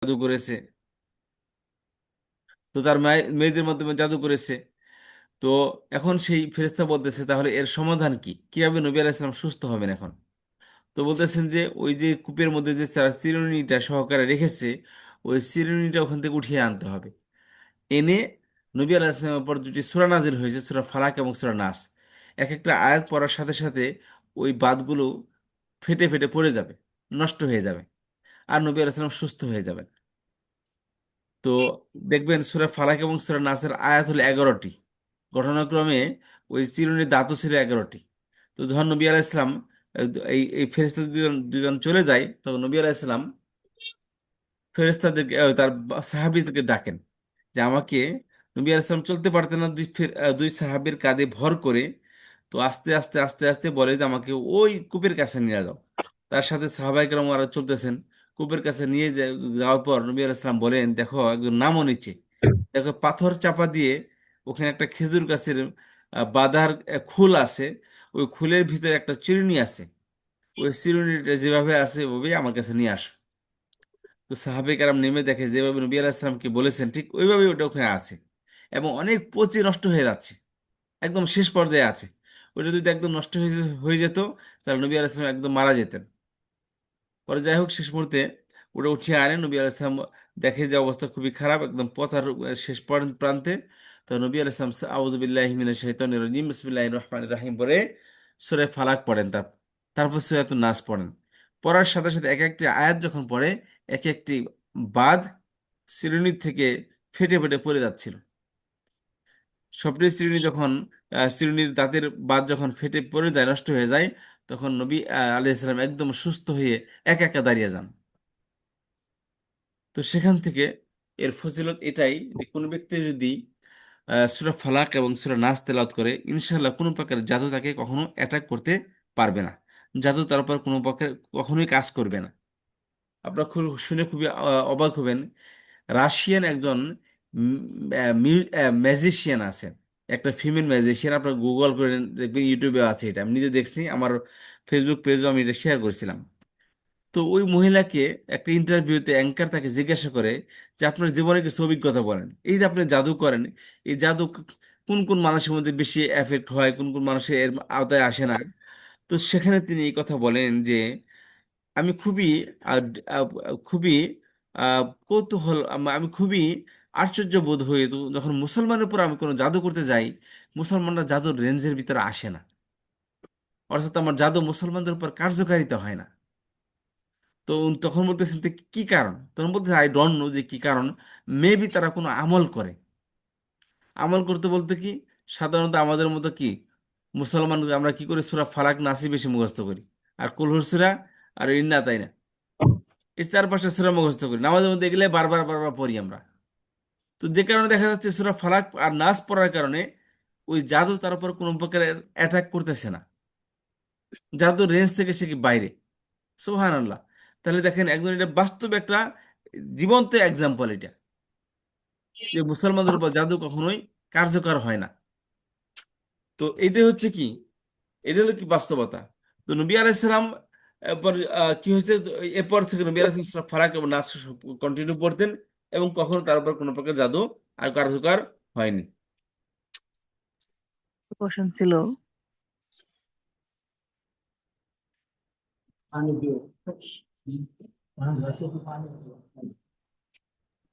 জাদু করেছে, তো তার মেয়েদের মাধ্যমে জাদু করেছে। তো এখন সেই ফেরেশতা বলতেছে তাহলে এর সমাধান কি, কিভাবে নবী আলাইহিস সালাম সুস্থ হবেন এখন? তো বলতেছেন যে ওই যে কূপের মধ্যে যে চিরুনিটা সহকারে রেখেছে, ওই চিরুনিটা ওখান থেকে উঠিয়ে আনতে হবে। এনে নবী আলাইহিস সালামের উপর দুটি সূরা নাজিল হয়েছে, সূরা ফালাক এবং সূরা নাস। এক একটা আয়াত পড়ার সাথে সাথে ওই বাতগুলো ফেটে ফেটে পড়ে যাবে, নষ্ট হয়ে যাবে, আর নবী আলাইহিস সালাম সুস্থ হয়ে যাবেন। তো দেখবেন সূরা ফালাক এবং সূরা নাসের আয়াত হলো 11টি। ঘটনাক্রমে ওই চিরুনির দাঁতও ছিল 11টি। তো যখন নবী আলাইহিস সালাম এই এই ফেরেশতা দুজন দুজন চলে যায়, তখন নবী আলাইহিস সালাম ফেরেশতাদেরকে তার সাহাবীদেরকে ডাকেন যে আমাকে, নবী আলাইহিস সালাম চলতে পারতেন না, দুই সাহাবীর কাঁধে ভর করে। তো আস্তে আস্তে আস্তে আস্তে বলে যে আমাকে ওই কূপের কাছে নিয়ে যাও। তার সাথে সাহাবায়ে কেরাম ওরা চলতেছেন। কূপের কাছে নিয়ে যাওয়ার পর নবী আলাইহিস সালাম বলেন, দেখো একজন নামও নিচে, দেখো পাথর চাপা দিয়ে ওখানে একটা খেজুর গাছের বাঁধার খুল আছে, ওই খুলের ভিতরে একটা চিরুনি আছে, ওই চিরুনিটা যেভাবে আছে ওইভাবেই আমার কাছে নিয়ে আসো। তো সাহাবে কারাম নেমে দেখে যেভাবে নবী আলাইহিস সালামকে বলেছেন ঠিক ওইভাবেই ওটা ওখানে আছে, এবং অনেক পচে নষ্ট হয়ে যাচ্ছে, একদম শেষ পর্যায়ে আছে। ওটা যদি একদম নষ্ট হয়ে যেত, তাহলে নবী আলাইহিস সালাম একদম মারা যেতেন। পরে যাই হোক, শেষ মুহূর্তে ওটা উঠিয়ে আনেন। নবী আলাইহিস সালাম দেখে যে অবস্থা খুবই খারাপ, একদম পচার শেষ প্রান্তে। তো নবী আলাইহিস সালাম আউযু বিল্লাহি মিনাশ শাইতানির রাজিম বিসমিল্লাহির রহমানির রহিম পড়ে সূরা ফালাক পড়েন, তারপর সূরাতুন নাস পড়েন। পড়ার সাথে সাথে এক একটি আয়াত যখন পড়ে, এক একটি বাঁধ চিরুনির থেকে ফেটে ফেটে পড়ে যাচ্ছিল। সবটি চিরুনি যখন চিরুনির দাঁতের বাঁধ যখন ফেটে পড়ে যায়, নষ্ট হয়ে যায়, তখন নবী আলাইহিস সালাম একদম সুস্থ হয়ে একা একা দাঁড়িয়ে যান। তো সেখান থেকে এর ফজিলত এটাই যে কোনো ব্যক্তি যদি সূরা ফালাক এবং সূরা নাস তেলাওয়াত করে, ইনশাআল্লাহ কোনো প্রকার জাদু তাকে কখনো অ্যাটাক করতে পারবে না। জাদু তার উপর কোনো প্রকার কখনোই কাজ করবে না। আপনারা শুনে খুবই অবাক হবেন। রাশিয়ান একজন ম্যাজিশিয়ান আছেন, একটা ফিমেল ম্যাজিশিয়ান। আপনারা গুগল করে দেখবেন, ইউটিউবে আছে, এটা আমি নিজে দেখছি, আমার ফেসবুক পেজও আমি এটা শেয়ার করেছিলাম। তো ওই মহিলাকে একটা ইন্টারভিউতে অ্যাঙ্কার তাকে জিজ্ঞাসা করে যে আপনার জীবনে কিছু অভিজ্ঞতা বলেন, এই যে আপনি জাদু করেন, এই জাদু কোন কোন মানুষের মধ্যে বেশি এফেক্ট হয়, কোন কোন মানুষের এর আওতায় আসে না। তো সেখানে তিনি এই কথা বলেন যে আমি খুবই খুবই কৌতূহল, আমি খুবই আশ্চর্য বোধ হই তো যখন মুসলমানের উপর আমি কোনো জাদু করতে যাই, মুসলমানরা জাদুর রেঞ্জের ভিতরে আসে না, অর্থাৎ আমার জাদু মুসলমানদের উপর কার্যকারিতা হয় না। তো তখন বলতেছেন যে কি কারণ, তখন বলতেছে আই ডোন্ট নো যে কি কারণ। মেবি তারা কোনো আমল করে। আমল করতে বলতে কি, সাধারণত আমাদের মতো কি মুসলমান আমরা কি করি, সূরা ফালাক নাসি বেশি মুখস্থ করি, আর কুল সূরা আর ইন্না, তাই না? এই 4-5টা সূরা মুখস্থ করি, নামাজের মধ্যে এগুলো বারবার বারবার পড়ি আমরা। তো যে কারণে দেখা যাচ্ছে সূরা ফালাক আর নাস পড়ার কারণে ওই জাদু তার উপর কোনো প্রকারের অ্যাটাক করতেছে না, জাদুর রেঞ্জ থেকে সে কি বাইরে। সুবহানাল্লাহ। তাহলে দেখেন একজন, এটা বাস্তব একটা জীবন্ত এক্সাম্পল এটা, যে মুসলমানদের উপর জাদু কখনোই কার্যকর হয় না। তো এইটাই হচ্ছে কি, এটা হলো কি বাস্তবতা। তো নবী আলাইহিসসালাম এরপর কি হয়েছে, এরপর থেকে নবী আলাইহিসসালাম ফালাক এবং নাস কন্টিনিউ করতেন, এবং কখনো তার উপর কোনো প্রকার জাদু আর কার্যকর হয়নি। কোশ্চেন ছিল।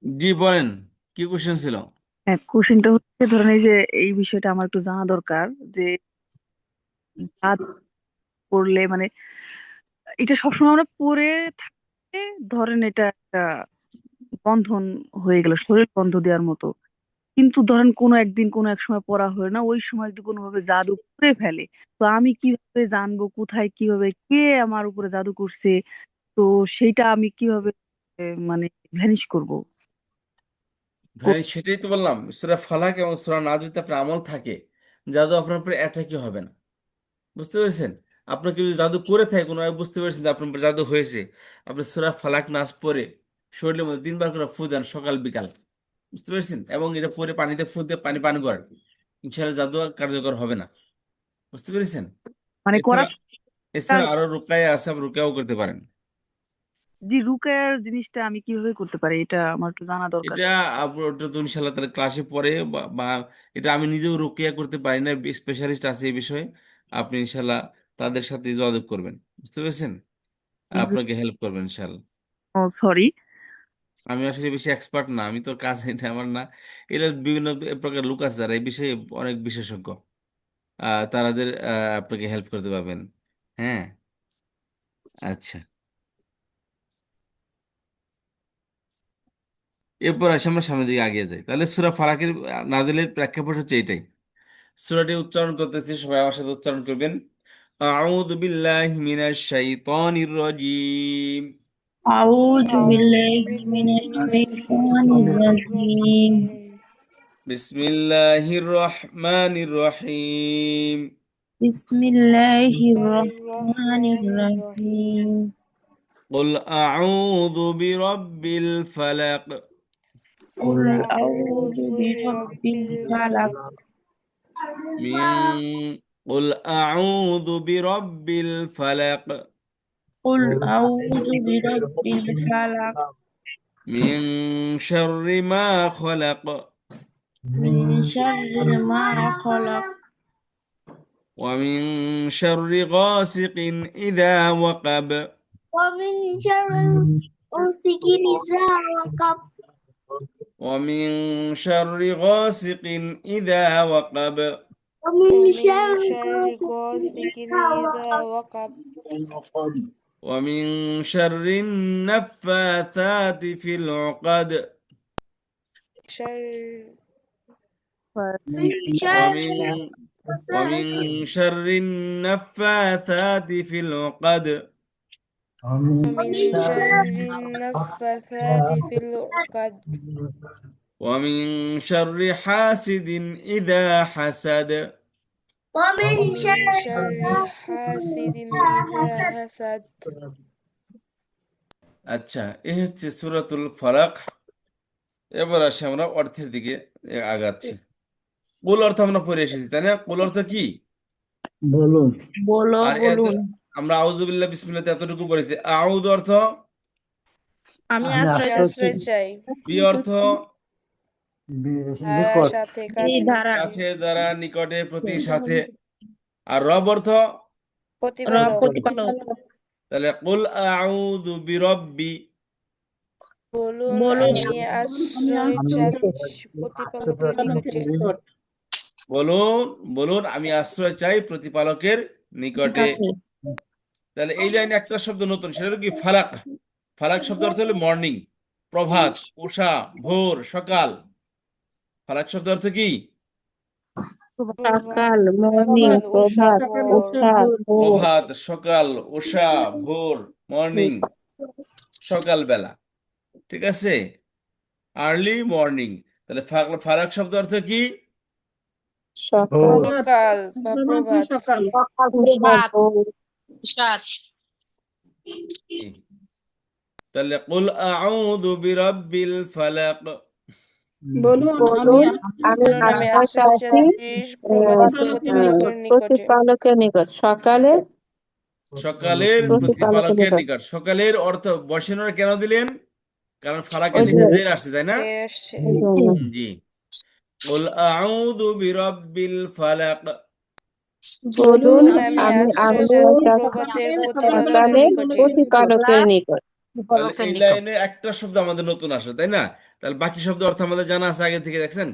জি বলেন, কি কোশ্চেন ছিল? হ্যাঁ, কোশ্চেনটা হচ্ছে ধরেন এই যে এই বিষয়টা আমার একটু জানা দরকার যে রাত পড়লে মানে এটা সবসময় আমরা পরে থাকলে ধরেন এটা একটা বন্ধন হয়ে গেল, শরীর বন্ধ দেওয়ার মতো। কিন্তু ধরেন কোনো একদিন কোনো এক সময় পড়া হয় না, ওই সময় যদি কোনোভাবে জাদু করে ফেলে, তো আমি কিভাবে জানবো কোথায় কিভাবে কে আমার উপরে জাদু করছে? তো সেইটা আমি কিভাবে মানে ভ্যানিশ করব? ভাই সেটাই তো বললাম, সূরা ফালাক এবং সূরা নাস যদি আপনার আমল থাকে, জাদু আপনার উপরে অ্যাটাকই হবে না। বুঝতে পেরেছেন? আপনাকে যদি জাদু করে থাকে কোনো, বুঝতে পেরেছেন যে আপনার উপর জাদু হয়েছে, আপনি সূরা ফালাক নাস পড়ে শরীরের মধ্যে 3বার করে ফু দেন, সকাল বিকাল। বুঝতে পেরেছেন? এবং এটা পরে পানিতে ফু দিয়ে পানি পান করেন, ইনশাআল্লাহ জাদু আর কার্যকর হবে না। বুঝতে পেরেছেন? মানে এছাড়া করা এছাড়া আরো রুকায়া আছে, আপনি রুকায়াও করতে পারেন। জি, রুকায়ার জিনিসটা আমি কিভাবে করতে পারি, এটা আমার একটু জানা দরকার। এটা ওটা তো ইনশাল্লাহ তাহলে ক্লাসে পড়ে বা এটা আমি নিজেও রুকিয়া করতে পারি না, স্পেশালিস্ট আছে এই বিষয়ে। আপনি ইনশাল্লাহ তাদের সাথে যোগাযোগ করবেন, বুঝতে পেরেছেন? আপনাকে হেল্প করবেন ইনশাল্লাহ। ও সরি। আমি আসলে বেশি এক্সপার্ট না, আমি তো কাজ এটা আমার না। এরা বিভিন্ন প্রকার লোক আছে যারা এই বিষয়ে অনেক বিশেষজ্ঞ, তাদের আপনাকে হেল্প করতে পারবেন। হ্যাঁ, আচ্ছা। এরপর আসে আমরা সামনের দিকে এগিয়ে যাই, তাহলে সূরা ফালাকের নাজিলের প্রেক্ষাপট হচ্ছে এটাই। সূরাটি উচ্চারণ করতেছি, সবাই আমার সাথে উচ্চারণ করবেন। আউযু বিল্লাহি মিনাশ শাইতানির রাজীম। أعوذ أعوذ بالله من بالله من الشيطان الشيطان الرجيم الرجيم বিসমিল্লাহির রহমানির রহিম। بسم الله بسم الله الرحمن الرحمن الرحيم الرحيم قل أعوذ برب الفلق. قل قل أعوذ أعوذ برب برب الفلق الفلق من قل أعوذ برب الفلق قل أعوذ برب الفلق من شر ما خلق من شر ما خلق ومن شر غاسق إذا وقب ومن شر غاسق إذا وقب ومن شر غاسق إذا وقب ومن ومن شر شر غاسق غاسق إذا إذا وقب وقب ومن شر النفاثات في العقد شر ومن شر ومن ومن شر النفاثات في العقد ومن شر النفاثات في العقد ومن شر حاسد إذا حسد ومن ومن شر شر حاسد إذا حسد আচ্ছা, এই হচ্ছে সূরাতুল ফালাক। এবার আসি আমরা অর্থের দিকে আগাচ্ছি। কুল অর্থ আমরা পড়ে এসেছি, তাই না? কুল অর্থ কি? বলুন আর বলুন আমরা আউযুবিল্লাহ বিসমিল্লাহ এতটুকু পড়েছি। আউযু অর্থ আমি আমি আশ্রয় চাচ্ছি আশ্রয় চাই বি অর্থ ধারা নিকট সাথে এই কাছে ধারা কাছে, দ্বারা, নিকটে, প্রতি, সাথে। আর রব অর্থ রব প্রতিপালক প্রতিপালক তাহলে কুল আউযু বিরব্বি। বলুন বলুন আমি আশ্রয় চাচ্ছি প্রতিপালকের নিকটে বলুন বলুন আমি আশ্রয় চাই প্রতিপালকের নিকটে। কাছে তাহলে এই লাইনে একটা শব্দ নতুন, সেটা হলো কি? ফালাক। ফালাক শব্দ অর্থ হলো মর্নিং, প্রভাত, উষা, ভোর, সকাল। ফালাক শব্দ অর্থ কি? প্রভাত সকাল মর্নিং সকাল উষা প্রভাত ভোর উষা ভোর প্রভাত, সকাল, উষা, ভোর, মর্নিং, সকালবেলা। ঠিক আছে, আর্লি মর্নিং। তাহলে ফারাক শব্দ অর্থ কি? সকাল সকাল বা প্রভাত প্রভাত সাত তাহলে কুল আউযু বিরাব্বিল ফালাক। বলুন আমি বলুন আমি আশ্রয় আশ্রয় চাচ্ছি চাচ্ছি প্রতিপালকের নিকটে প্রতিপালকের নিকট সকালে সকালের প্রতিপালকের প্রতিপালকের নিকট নিকট। সকালের অর্থ বর্ষণের কেন দিলেন? কারণ ফালাকের ওই যে নিচে জের আসছে, তাই না? জের আসছে এই জন্য। জি। কুল আউযু বিরাব্বিল ফালাক। বলুন বলুন আমি আমি আশ্রয় আশ্রয় চাচ্ছি চাচ্ছি প্রভাতের প্রতিপালকের সকালে নিকটে প্রতিপালকের নিকট তাহলে এই লাইনে একটা শব্দ আমাদের নতুন আসে, তাই না? তাহলে বাকি শব্দ অর্থ আমাদের জানা আছে আগে থেকে, দেখছেন?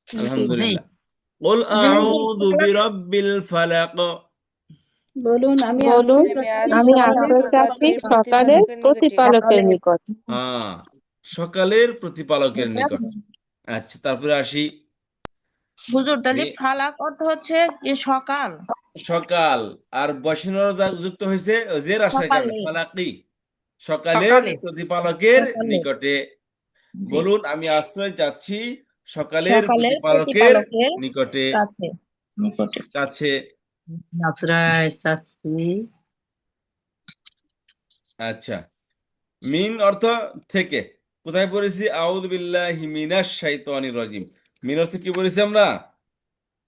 আলহামদুলিল্লাহ। কুল আউযু বিরাব্বিল ফালাক। বলুন আমি আমি আশ্রয় চাচ্ছি আশ্রয় চাচ্ছি প্রভাতের সকালে প্রতিপালকের নিকটে প্রতিপালকের নিকট হ্যাঁ, সকালের প্রতিপালকের নিকট। আচ্ছা, তারপরে আসি। হুজুর তাহলে মে- ফালাক অর্থ হচ্ছে যে সকাল সকাল, আর বসিনর যুক্ত হয়েছে জের আসার কারণে সকালে ফালাকি, সকালের সকালে প্রতিপালকের সকালে নিকটে। জি বলুন আমি আশ্রয় চাচ্ছি সকালের সকালে প্রতিপালকের প্রতিপালকের নিকটে, কাছে নিকটে কাছে। আশ্রয় চাচ্ছি আচ্ছা, মিন অর্থ থেকে। কোথায় পড়েছি? আউযু বিল্লাহি মিনাশ শাইতানির রাজিম। মিন অর্থ কি বলেছি আমরা?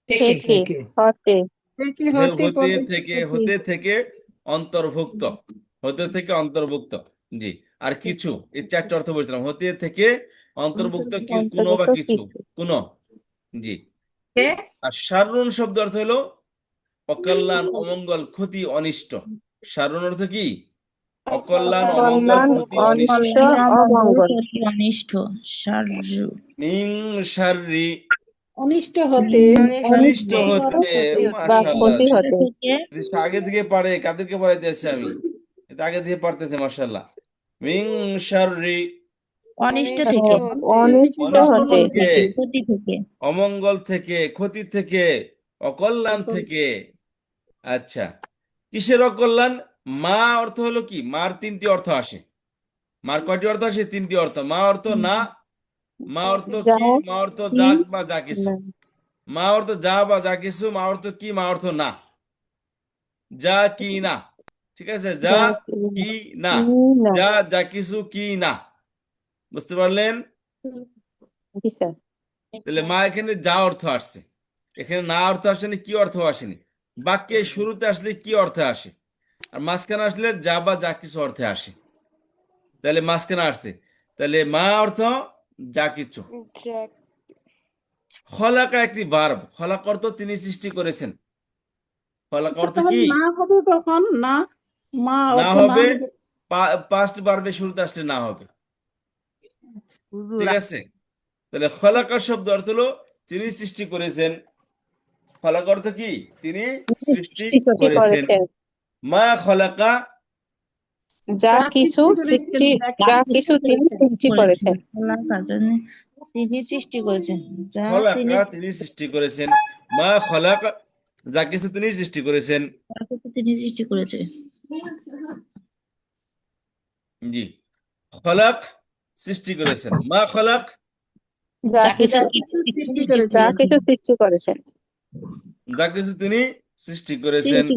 থেকে হতে হতে থেকে, হতে থেকে অন্তর্ভুক্ত, হতে থেকে অন্তর্ভুক্ত। জি। আর কিছু, এই চারটে অর্থ বলছিলাম, হতে থেকে, অন্তর্ভুক্ত, কোনো বা অন্তর্গত কিছু, কিছু কোনো। জি। কে আর শারুন শব্দ অর্থ হলো অকল্যাণ, অমঙ্গল, ক্ষতি, অনিষ্ট। শারুন অর্থ কি? অকল্যাণ, অকল্যাণ, অমঙ্গল, কল্যাণ ক্ষতি, অমঙ্গল, অনিষ্ট। অনিষ্ট অমঙ্গল অমঙ্গল ক্ষতি অনিষ্ট শারু মিং শাররি, অনিষ্ট হতে অনিষ্ট অনিষ্ট অনিষ্ট হতে বা হতে। ক্ষতি বা হতে, মাশাআল্লাহ, ক্ষতি হতে থেকে আগে থেকে পারে, কাদেরকে পড়াইতেছি আমি? এটা আগে থেকে পারতেছে, মাশাআল্লাহ। মিং শাররি, অনিষ্ট অনিষ্ট থেকে হতে, অনিষ্ট অনিষ্ট হতে থেকে, ক্ষতি থেকে অমঙ্গল থেকে, ক্ষতি থেকে, অকল্যাণ থেকে। আচ্ছা, কিসের অকল্যাণ? মা অর্থ হলো কি? মার তিনটি অর্থ আসে। মার কয়টি অর্থ আসে? তিনটি অর্থ। মা অর্থ না, মা অর্থ যা কি, মা অর্থ কি যা বা যা কিছু। না মা অর্থ যা বা যা কিছু, মা অর্থ কি, মা অর্থ না, যা কি না। ঠিক আছে, যা যা কি কি না না, কি না যা যা কিছু কি না। বুঝতে পারলেন? জি স্যার তাহলে মা এখানে যা অর্থ আসছে, এখানে না অর্থ আসেনি, কি অর্থ আসেনি। বাক্যের শুরুতে আসলে কি অর্থে আসে, আর মাঝখানে আসলে যা বা যা কিছু অর্থে আসে। তাহলে মাঝখানে আসছে, তাহলে মা অর্থ যা কিছু। যা, খলাকা একটি ভার্ব, খলাক অর্থ তিনি সৃষ্টি করেছেন। খলাক আচ্ছা, অর্থ তাহলে কি? না হবে কখন? না, মা না অর্থ না হবে, হবে। পাস্ট ভার্বের শুরুতে আসলে না হবে। হুজুর, ঠিক আছে, তাহলে খলাকা শব্দ অর্থ হলো তিনি সৃষ্টি করেছেন। খলাক অর্থ কি? তিনি সৃষ্টি সৃষ্টি করেছেন। করেছেন মা খলাকা, যা যা কিছু সৃষ্টি করেছেন, সৃষ্টি যা যা কিছু কিছু সৃষ্টি তিনি করেছেন। সৃষ্টি করেছেন আল্লাহ তাআলা তিনি সৃষ্টি করেছেন যা তিনি খলাকা তিনি সৃষ্টি করেছেন। মা খলাকা, যা কিছু তিনি সৃষ্টি করেছেন। তিনি সৃষ্টি করেছে জি। খলাক সৃষ্টি করেছেন, মা খলাক যা যা কিছু কিছু যা তিনি কিছু সৃষ্টি সৃষ্টি যা করেছেন। করেছেন কিছু সৃষ্টি করেছেন যা কিছু তিনি সৃষ্টি করেছেন। সৃষ্টি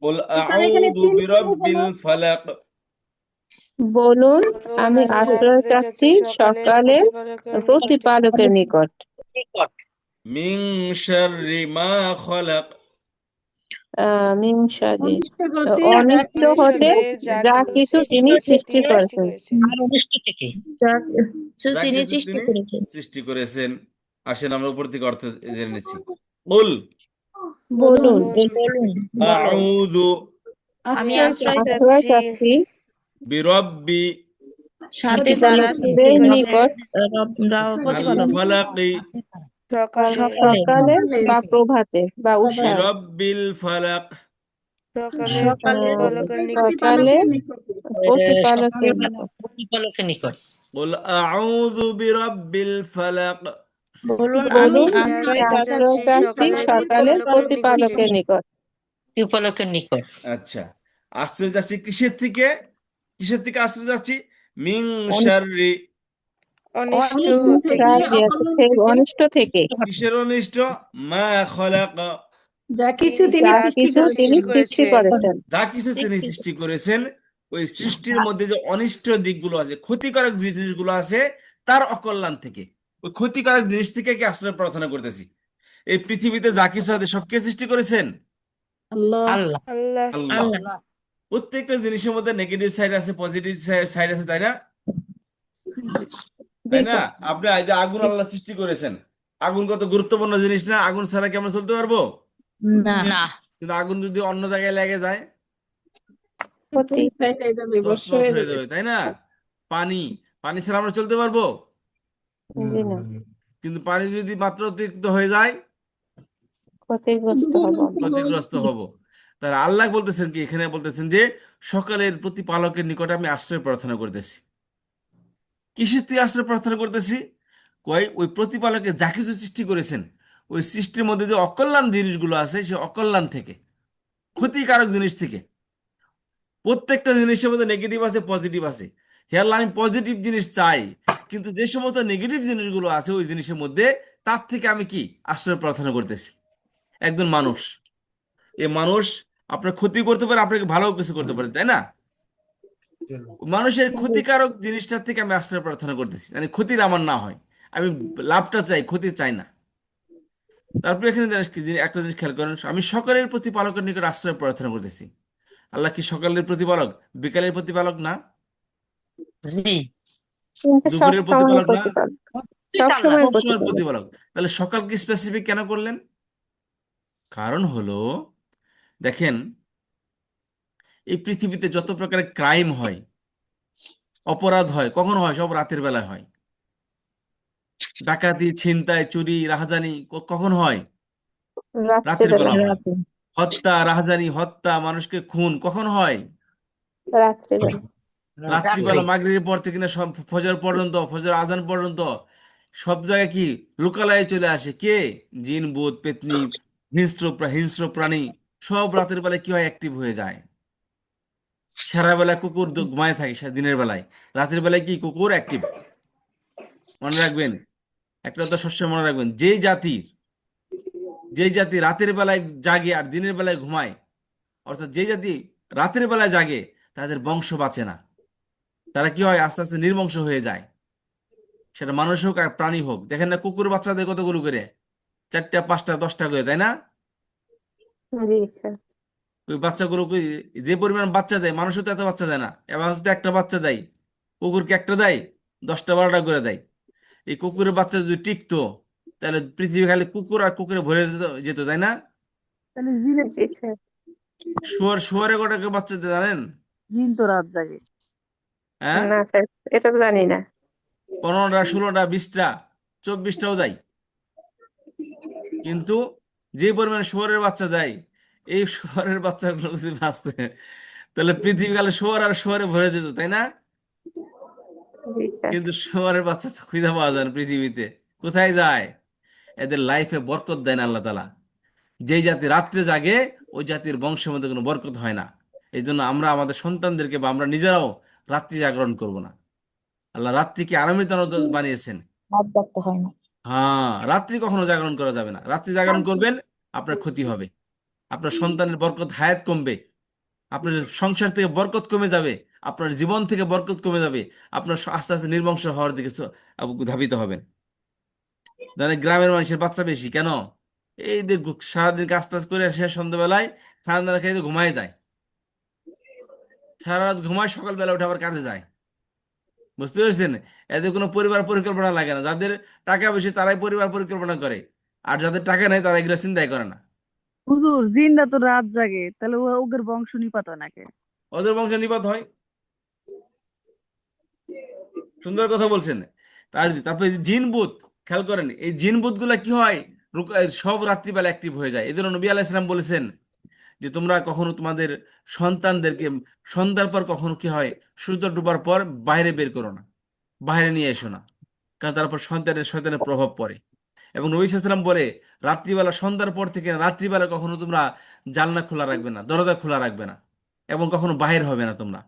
কুল তাহলে এখানে আউযু তিন হবে কেন? বিরাব্বিল ফালাক। বলুন বলুন আমি আমি আশ্রয় আশ্রয় চাচ্ছি চাচ্ছি সকালের সকালের প্রতিপালকের নিকটে, প্রতিপালকের নিকট নিকট মিন শাররি মা খলাক। মিন শারি অনিষ্ট হতে যা অনিষ্ট কিছু অনিষ্ট হতে হতে সৃষ্টি যা যা করেছেন। কিছু কিছু সৃষ্টি তিনি করেছে, সৃষ্টি তিনি সৃষ্টি করেছেন করেছেন। আর অনিষ্ট থেকে যা কিছু যা তিনি কিছু সৃষ্টি তিনি করেছেন সৃষ্টি করেছেন। আসেন আমরা উপর থেকে অর্থ জেনে নিচ্ছি। কুল বলুন বলুন বলুন বলো আউযু আমি আশ্রয় আশ্রয় চাচ্ছি আশ্রয় চাচ্ছি চাচ্ছি বিরাব্বি সাথে তারা প্রতিপালকের প্রতিপালকের নিকটে, নিকট আল প্রতিপালক ফালাকি, সকালে, সকালে সকালে বা প্রভাতে বা উষায় বিরাব্বিল ফালাক। সকালের সকালে প্রতিপালকের নিকটে, সকালে প্রতিপালকের নিকট। প্রতিপালকের সকালবেলা নিকট প্রতিপালকের নিকট কুল আউযু বিরাব্বিল ফালাক। বলুন আমি বলুন আমি আমি আশ্রয় আশ্রয় আশ্রয় চাচ্ছি চাচ্ছি চাচ্ছি সকালের সকালের প্রতিপালকের নিকটে। প্রতিপালকের নিকট প্রতিপালকের নিকট আচ্ছা, আশ্রয় যাচ্ছি কিসের থেকে? কিসের থেকে আশ্রয় যাচ্ছি? মিং অন- শাররি, অনিষ্ট অনিষ্ট থেকে, থেকে, অকল্যাণ থেকে, অনিষ্ট থেকে কিসের অনিষ্ট? মা খলাক, যা কিছু তিনি যা যা সৃষ্টি কিছু কিছু তিনি সৃষ্টি করেছেন। সৃষ্টি করেছেন। করেছেন যা কিছু তিনি সৃষ্টি সৃষ্টি করেছেন। ওই সৃষ্টির মধ্যে যে অনিষ্ট দিকগুলো আছে, ক্ষতিকারক যে জিনিসগুলো আছে, তার অকল্যাণ থেকে, ওই ক্ষতিকারক জিনিস থেকে কি আশ্রয় প্রার্থনা করতেছি। এই পৃথিবীতে যা কিছু আছে সব কে সৃষ্টি করেছেন? আল্লাহ। আল্লাহ আল্লাহ, আল্লাহ। প্রত্যেকটা জিনিসের মধ্যে নেগেটিভ সাইড আছে, পজিটিভ সাইড আছে, তাই না? জি তাই না? স্যার আপনি এই যে আগুন আল্লাহ সৃষ্টি করেছেন, আগুন কত গুরুত্বপূর্ণ জিনিস না? আগুন ছাড়া কি আমরা চলতে পারবো? না না কিন্তু আগুন যদি অন্য জায়গায় লেগে যায়, ক্ষতি হয়ে যাবে, ভস্ম তছনছ হয়ে হয়ে যাবে। যাবে, তাই না? পানি, পানি ছাড়া আমরা চলতে পারবো? জি না কিন্তু পানি যদি মাত্রা অতিরিক্ত হয়ে যায়, ক্ষতিগ্রস্ত হব আমরা ক্ষতিগ্রস্ত হব। তার আল্লাহ বলতেছেন কি, এখানে বলতেছেন যে সকালের প্রতিপালকের নিকটে আমি আশ্রয় প্রার্থনা করতেছি। কিসের থেকে আশ্রয় প্রার্থনা করতেছি? কয় ওই প্রতিপালকের যা কিছু সৃষ্টি করেছেন, ওই সৃষ্টির মধ্যে যে অকল্যাণ জিনিসগুলো আছে, সেই অকল্যাণ থেকে, ক্ষতিকারক জিনিস থেকে। প্রত্যেকটা জিনিসের মধ্যে নেগেটিভ আছে, পজিটিভ আছে। হে আল্লাহ, আমি পজিটিভ জিনিস চাই, কিন্তু যে সমস্ত নেগেটিভ জিনিসগুলো আছে ওই জিনিসের মধ্যে, তার থেকে আমি কি আশ্রয় প্রার্থনা করতেছি। একজন মানুষ, এই মানুষ আপনার ক্ষতি করতে পারে, আপনাকে ভালো কিছু করতে পারে, তাই না? মানুষের ক্ষতিকারক জিনিসটার থেকে আমি আশ্রয় প্রার্থনা করতেছি, মানে ক্ষতির আমার না হয়। আমি লাভটা চাই, ক্ষতি চাই না। তারপরে এখানে একটা জিনিস খেয়াল করেন, আমি সকালের প্রতিপালকের নিকট আশ্রয় প্রার্থনা করতেছি। আল্লাহ কি সকালের প্রতিপালক, বিকালের প্রতিপালক না? জি। কিন্তু সব দুপুরের সময় প্রতিপালক না, প্রতিপালক, তুই সব আল্লাহ। সময় সবসময় প্রতিপালক। প্রতিপালক। তাহলে সকালকে স্পেসিফিক কেন করলেন? কারণ হলো, দেখেন, এই পৃথিবীতে যত প্রকারের ক্রাইম হয়, অপরাধ হয়, কখন হয়? সব রাতের বেলায় হয়। ডাকাতি, ছিনতাই, চুরি, রাহাজানি কখন হয়? রাতের রাত্রিবেলা, বেলা হয়। রাতে। হত্যা, রাহাজানি, হত্যা, মানুষকে খুন কখন হয়? রাত্রিবেলা। রাত্রে। রাত্রিবেলা, মাগরিবের পর থেকে না সব ফজর পর্যন্ত, ফজর আজান পর্যন্ত সব জায়গায় কি লোকালয়ে চলে আসে? কে? জিন, ভূত, পেত্নী, হিংস্র প্রাণী সব রাতের বেলায় কি হয়? অ্যাক্টিভ হয়ে যায়। সারা বেলা কুকুর ঘুমায় থাকে দিনের বেলায়, রাতের বেলায় কি কুকুর অ্যাক্টিভ? মনে রাখবেন, একটা কথা সবসময় মনে রাখবেন, যেই জাতি রাতের বেলায় জাগে আর দিনের বেলায় ঘুমায়, অর্থাৎ যেই জাতি রাতের বেলায় জাগে, তাদের বংশ বাঁচে না। তারা কি হয়? আস্তে আস্তে নির্বংশ হয়ে যায়। সেটা মানুষ হোক আর প্রাণী হোক। দেখেন না কুকুর বাচ্চা দেয় কতগুলো করে, 4টা 5টা 10টা করে, তাই না? জি স্যার। ওই বাচ্চাগুলো যে পরিমাণ বাচ্চা দেয়, মানুষও তো এত বাচ্চা দেয় না। এবার মানুষ তো একটা বাচ্চা দেয়, কুকুরকে একটা দেয়, 10টা 12টা করে দেয়। এই কুকুরের বাচ্চা যদি টিকতো, তাহলে পৃথিবী খালি কুকুর আর কুকুরে ভরে যেত যেত, তাই না? তাহলে জিনের জি স্যার। শুয়ারে কটা করে বাচ্চা দেয় জানেন? জিন তো রাত জাগে। হ্যাঁ, না স্যার, এটা তো জানি না। 15টা 16টা 20টা 24টাও দেয়। কিন্তু যে পরিমাণে শুয়োরের বাচ্চা দেয়, এই শুয়োরের বাচ্চাগুলো যদি বাঁচতে, তাহলে পৃথিবী কালে শুয়োর আর শুয়োরে ভরে যেত, তাই না? জি স্যার। কিন্তু শুয়োরের বাচ্চা তো খুঁজে পাওয়া যায় না পৃথিবীতে। কোথায় যায়? এদের লাইফে বরকত দেয় না আল্লাহ তালা। যেই জাতি রাত্রে জাগে, ওই জাতির বংশের মধ্যে কোনো বরকত হয় না। এই জন্য আমরা আমাদের সন্তানদেরকে বা আমরা নিজেরাও রাত্রি জাগরণ করব না। আল্লাহ রাত্রিকে আরামের জন্য বানিয়েছেন। রাত জাগতে হয় না। হ্যাঁ, রাত্রি কখনো জাগরণ করা যাবে না। রাত্রি জাগরণ করবেন, আপনার ক্ষতি হবে। আপনার সন্তানের বরকত, হায়াত কমবে। আপনার সংসার থেকে বরকত কমে যাবে। আপনার জীবন থেকে বরকত কমে যাবে। আপনার আস্তে আস্তে নির্বংশ হওয়ার দিকে ধাবিত হবেন। জানেন, গ্রামের মানুষের বাচ্চা বেশি কেন? এই যে সারাদিন কাজ টাজ করে সে সন্ধ্যাবেলায় খাওয়া দাওয়া খেয়ে ঘুমায় যায়। সারা রাত ঘুমায়, সকালবেলা উঠে আবার কাজে যায়। বুঝতে পেরেছেন? এদের কোনো পরিবার পরিকল্পনা লাগে না। যাদের টাকা বেশি তারাই পরিবার পরিকল্পনা করে, আর যাদের টাকা নেই তারা এগুলো চিন্তাই করে না। হুজুর, জিনরা তো রাত জাগে, তাহলে ওদের বংশ নিপাত হয় নাকি? ওদের বংশ নিপাত হয়। সুন্দর কথা বলছেন। তারপরে এই যে জিন বুত, খেয়াল করেন, এই জিন বুত গুলা কি হয়? সব রাত্রিবেলা অ্যাক্টিভ হয়ে যায়। এই জন্য নবী আলাইহিস সালাম বলেছেন যে তোমরা কখনো তোমাদের সন্তানদেরকে সন্ধ্যার পর কখনো কি হয়, সূর্য ডুবার পর বাইরে বের করো না, বাইরে নিয়ে এসো না। কারণ তারপর শয়তানের প্রভাব পড়ে। এবং নবী সাল্লাল্লাহু আলাইহি ওয়াসাল্লাম বলে, রাত্রিবেলা সন্ধ্যার পর থেকে রাত্রিবেলা কখনো তোমরা জানলা খোলা রাখবে না, দরজা খোলা রাখবে না, এবং কখনো বাহির হবে না তোমরা,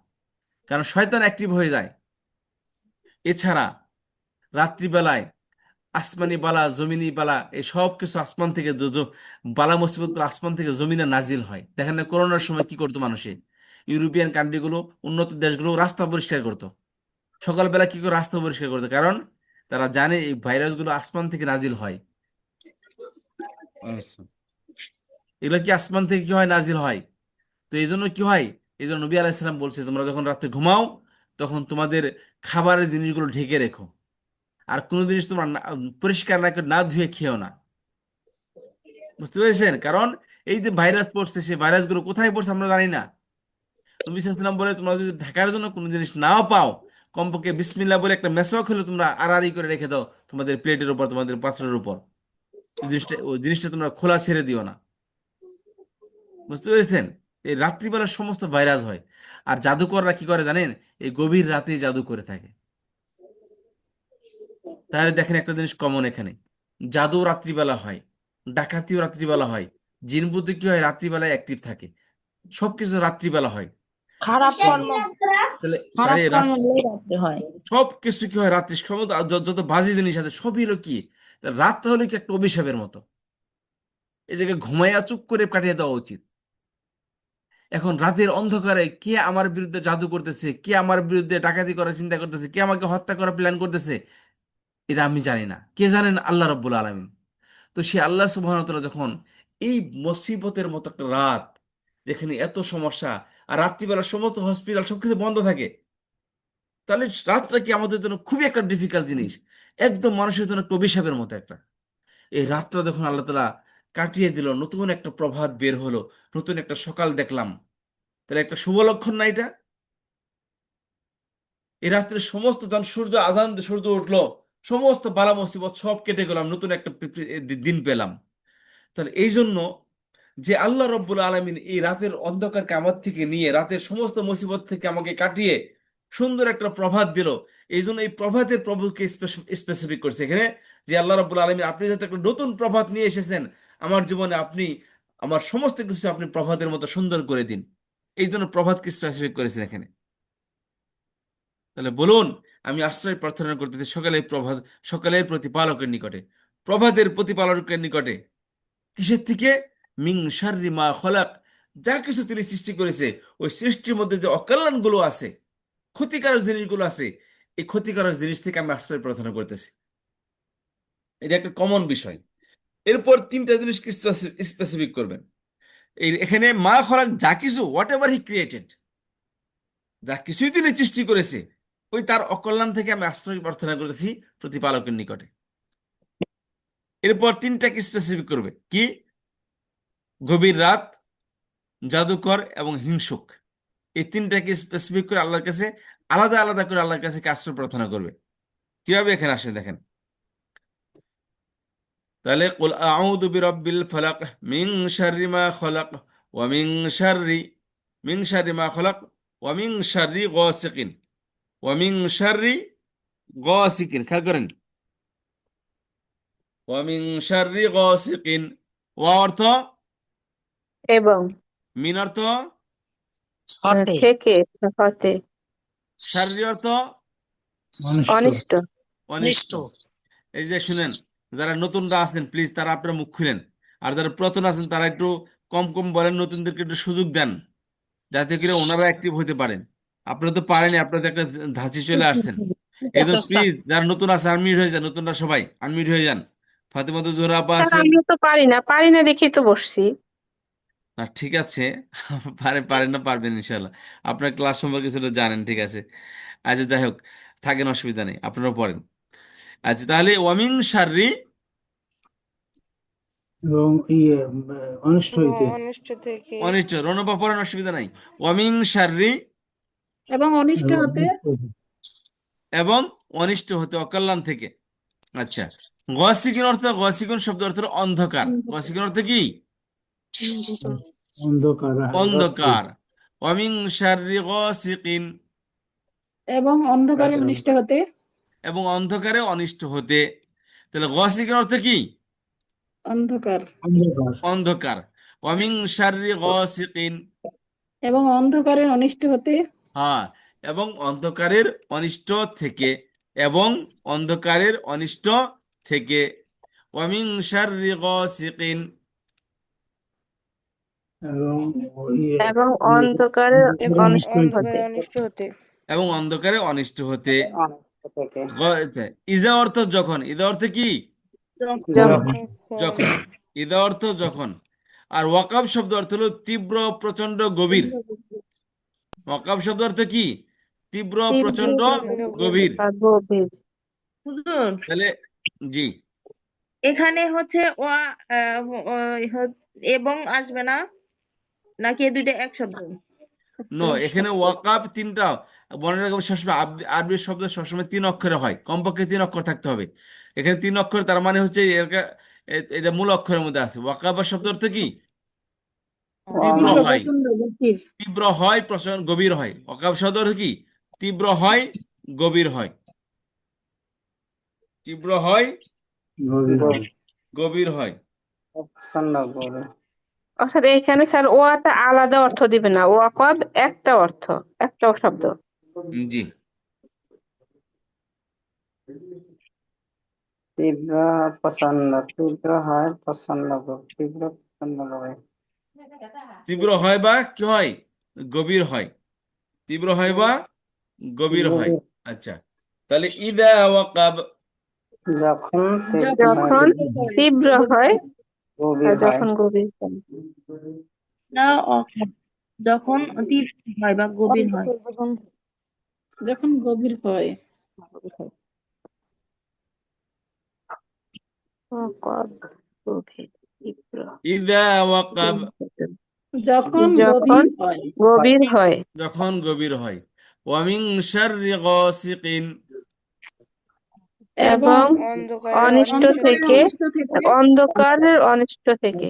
কারণ শয়তান অ্যাক্টিভ হয়ে যায়। এছাড়া রাত্রিবেলায় আসমানি বালা, জমিনি বালা, এই সব কিছু আসমান থেকে বালা মুসিবত আসমান থেকে জমিনে নাজিল হয়। দেখেন না করোনার সময় কি করতো মানুষে? ইউরোপিয়ান কান্ট্রিগুলো, উন্নত দেশগুলো রাস্তা পরিষ্কার করতো। সকালবেলা কি করে রাস্তা পরিষ্কার করতো? কারণ তারা জানে এই ভাইরাসগুলো আসমান থেকে নাজিল হয়। আচ্ছা। এগুলো কি আসমান থেকে কি হয়? নাজিল হয়। তো এই জন্য কি হয়? এই জন্য নবী আলাইহিস সালাম বলছে, তোমরা যখন রাতে ঘুমাও, তখন তোমাদের খাবারের জিনিসগুলো ঢেকে রেখো। আর কোনো জিনিস তোমরা পরিষ্কার না করে না ধুয়ে খেও না। বুঝতে পেরেছেন? কারণ এই যে ভাইরাস পড়ছে, সেই ভাইরাসগুলো কোথায় পড়ছে আমরা জানি না। নবী সাল্লাল্লাহু আলাইহি ওয়াসাল্লাম বলে, তোমরা যদি ঢাকার জন্য কোনো জিনিস নাও পাও, কমপক্ষে বিসমিল্লাহ বলে একটা মেসওয়াক হলে তোমরা আড়াআড়ি করে রেখে দাও তোমাদের প্লেটের উপর, তোমাদের পাত্রের উপর। ওই জিনিসটা তোমরা খোলা ছেড়ে দিও না। বুঝতে পেরেছেন? এই রাত্রিবেলা সমস্ত ভাইরাস হয়। আর জাদুকররা কি করে জানেন? এই গভীর রাতে জাদু করে থাকে। তাহলে দেখেন একটা জিনিস কমন এখানে, জাদু রাত্রিবেলা হয়, ডাকাতিও রাত্রিবেলা হয়, জিন বুদ্ধি কি হয়? রাত্রিবেলায় অ্যাক্টিভ থাকে। সবকিছু রাত্রিবেলা হয়। খারাপ কর্ম, তাহলে খারাপ তাহলে কর্ম গুলোই রাত্রে হয়। সব কিছু কি হয়? রাত্রি সমস্ত যত বাজে জিনিস আছে সবই হলো কি, রাতটা হলো কি একটা অভিশাপের মতো। এটাকে ঘুমাইয়া চুপ করে কাটিয়ে দেওয়া উচিত। এখন রাতের অন্ধকারে কে আমার বিরুদ্ধে জাদু করতেছে, কে আমার বিরুদ্ধে ডাকাতি করার চিন্তা করতেছে, কে আমাকে হত্যা করার প্ল্যান করতেছে, এটা আমি জানি না। কে জানেন? আল্লাহ রাব্বুল আলামিন। তো সে আল্লাহ সুবহানাহু ওয়া তাআলা যখন এই মুসিবতের মতো একটা রাত, যেখানে এত সমস্যা, আর রাত্রিবেলা সমস্ত হসপিটাল সবকিছু বন্ধ থাকে, তাহলে রাতটা কি আমাদের জন্য খুবই একটা ডিফিকাল্ট জিনিস, একদম মানুষের জন্য একটা অভিশাপের মতো একটা। এই রাতটা যখন আল্লাহ তাআলা কাটিয়ে দিল, নতুন একটা প্রভাত বের হলো, নতুন একটা সকাল দেখলাম, তাহলে একটা শুভ লক্ষণ না এটা? এই রাত্রে সমস্ত যখন সূর্য আজান দিয়ে সূর্য উঠলো, সমস্ত বালা মুসিবত সব কেটে গেলাম, নতুন একটা দিন পেলাম। তাহলে এই জন্য যে আল্লাহ রব্বুল আলমিন এই রাতের অন্ধকারকে আমার থেকে নিয়ে রাতের সমস্ত মুসিবত থেকে আমাকে কাটিয়ে সুন্দর একটা প্রভাত দিল, এই জন্য এই প্রভাতের প্রভুকে স্পেসিফিক করছে এখানে, যে আল্লাহ রব্বুল আলমিন আপনি যাতে একটা নতুন প্রভাত নিয়ে এসেছেন আমার জীবনে, আপনি আমার সমস্ত কিছু আপনি প্রভাতের মতো সুন্দর করে দিন, এই জন্য প্রভাতকে স্পেসিফিক করেছেন এখানে। তাহলে বলুন, আমি আশ্রয় প্রার্থনা করতেছি সকালের প্রতিপালকের নিকটে, প্রভাতের প্রতিপালকের নিকটে। কিসের থেকে? মিং শাররি মা খলাক, যা কিছু তিনি সৃষ্টি করেছে ওই সৃষ্টির মধ্যে যে অকল্যাণগুলো আছে, ক্ষতিকারক জিনিসগুলো আছে, এই ক্ষতিকারক জিনিস থেকে আমি আশ্রয় প্রার্থনা করতেছি। এটা একটা কমন বিষয়। এরপর তিনটা জিনিসকে স্পেসিফিক করবেন। এখানে মা খলাক, যা কিছু, হোয়াট এভার হি ক্রিয়েটেড, যা কিছুই তিনি সৃষ্টি করেছে ওই তার অকল্যাণ থেকে আমি আশ্রয় প্রার্থনা করতেছি প্রতিপালকের নিকটে। এরপর তিনটাকে স্পেসিফিক করবে কি? গভীর রাত, জাদুকর এবং হিংসুক, এই তিনটাকে স্পেসিফিক করে আল্লাহর কাছে আলাদা আলাদা করে আল্লাহর কাছে আশ্রয় প্রার্থনা করবে। কিভাবে এখানে আসে দেখেন। তাহলে কুল আউযু বিরাব্বিল ফালাক মিন শাররি মা খলাক ওয়া মিন শাররি মা খলাক ওয়া মিন শাররি গাসিকিন ওয়া মিন শাররি গাসিকিন, খেয়াল করেন, ওয়া মিন শাররি গাসিকিন, ওয়া অর্থ, এবং মিন অর্থ, হতে থেকে হতে শাররি অর্থ অনিষ্ট। অনিষ্ট অনিষ্ট। নিষ্ঠ এই যে শুনেন, যারা নতুনরা আছেন প্লিজ তারা আপনারা মুখ খুলেন, আর যারা পুরাতন আছেন তারা একটু কম কম বলেন, নতুনদেরকে একটু সুযোগ দেন যাতে করে ওনারা অ্যাক্টিভ হতে পারেন। আপনারা তো পারেনি, আপনাদের একটা ধাঁচি চলে আসছেন। এই জন্য চেষ্টা প্লিজ যারা নতুন আছে আনমিউট হয়ে যান, নতুনরা সবাই আনমিউট হয়ে যান। ফাতেমা তো জোহরা আপা স্যার আছেন। আমিও তো পারি না দেখি তো বসছি। না ঠিক আছে, পারেন না, পারবেন ইনশাল্লাহ, আপনার ক্লাস সম্পর্কে কিছুটা জানেন, ঠিক আছে। আচ্ছা যাই হোক, থাকেন, অসুবিধা নেই, আপনারাও পড়েন। আচ্ছা তাহলে ওয়ামিং শাররি, এবং অনিষ্ট এবং হইতে। অনিষ্ট থেকে, অনিষ্ট, রণবা পড়েন, অসুবিধা নাই। ওয়ামিং শাররি, এবং অনিষ্ট এবং হতে, এবং অনিষ্ট হতে, অকল্যাণ থেকে। আচ্ছা, গসিকিন অর্থ, গসিকুন শব্দ অর্থ হলো অন্ধকার। গসিকুন অর্থ কি? অন্ধকার রাত্রি। অন্ধকার। ওয়ামিং শাররি গসিকিন, এবং অন্ধকারে রাতের অনিষ্ট হতে, এবং অন্ধকারে অনিষ্ট হতে। তাহলে গসিকিন অর্থ কি? অন্ধকার, অন্ধকার। অন্ধকার। ওয়ামিং শাররি গসিকিন, এবং অন্ধকারে অনিষ্ট হতে, হ্যাঁ, এবং অন্ধকারের অনিষ্ট থেকে, এবং অন্ধকারের অনিষ্ট থেকে। ওয়ামিং শাররি গাসিকিন, এবং এবং অন্ধকারে এবং অনিষ্ট অন্ধকারে হতে অনিষ্ট হতে, এবং অন্ধকারে অনিষ্ট হতে। অনিষ্ট থেকে ইজা অর্থ যখন, ইজা অর্থ কি? যখন যখন, যখন, ইজা অর্থ যখন। আর ওয়াকাব শব্দ অর্থ হলো তীব্র, প্রচন্ড, গভীর। ওয়াকাব শব্দ অর্থ কি? তীব্র, তীব্র প্রচন্ড, প্রচন্ড গভীর। বা গভীর। হুজুর তাহলে জি, এখানে হচ্ছে এবং আসবে না, নাকি এই দুইটা এক শব্দ? নো, এখানে ওয়াকাব তিনটা, মনে রাখবেন সবসময় আরবি শব্দ সবসময় তিন অক্ষরে হয়, কমপক্ষে তিন অক্ষর থাকতে হবে। এখানে তিন অক্ষর, তার মানে হচ্ছে এটা মূল অক্ষরের মধ্যে আছে। ওয়াকাবার শব্দ অর্থ কি? তীব্র তীব্র, হয়, প্রচন্ড, গভীর। তীব্র হয়, প্রচন্ড গভীর হয়। ওয়াকাব শব্দ অর্থ কি? তীব্র হয়, গভীর হয়, তীব্র হয়, গভীর হয়। গভীর হয়। অর্থাৎ এখানে স্যার ওয়াটা আলাদা অর্থ দিবে না, ওয়াকব একটা অর্থ, একটা শব্দ। জি, তীব্র প্রচন্ড, তীব্র হয় প্রচন্ড, তীব্র প্রচন্ড হয়। তীব্র হয় বা কি হয়? গভীর হয়। তীব্র হয় বা গভীর হয়। আচ্ছা, তাহলে ইদা ওয়াকাব, যখন তীব্র হয়, যখন তীব্র হয় গভীর আর হয়। যখন গভীর হয়। না, যখন তীব্র হয় বা গভীর হয়। যখন যখন গভীর হয় গভীর হয় ওয়াকাব গভীর তীব্র ইদা ওয়াকাব, যখন যখন গভীর হয় গভীর হয় যখন গভীর হয়। ওয়ামিন শাররি গাসিকিন, এবং অন্ধকারের অনিষ্ট অনিষ্ট থেকে থেকে অন্ধকারের অনিষ্ট থেকে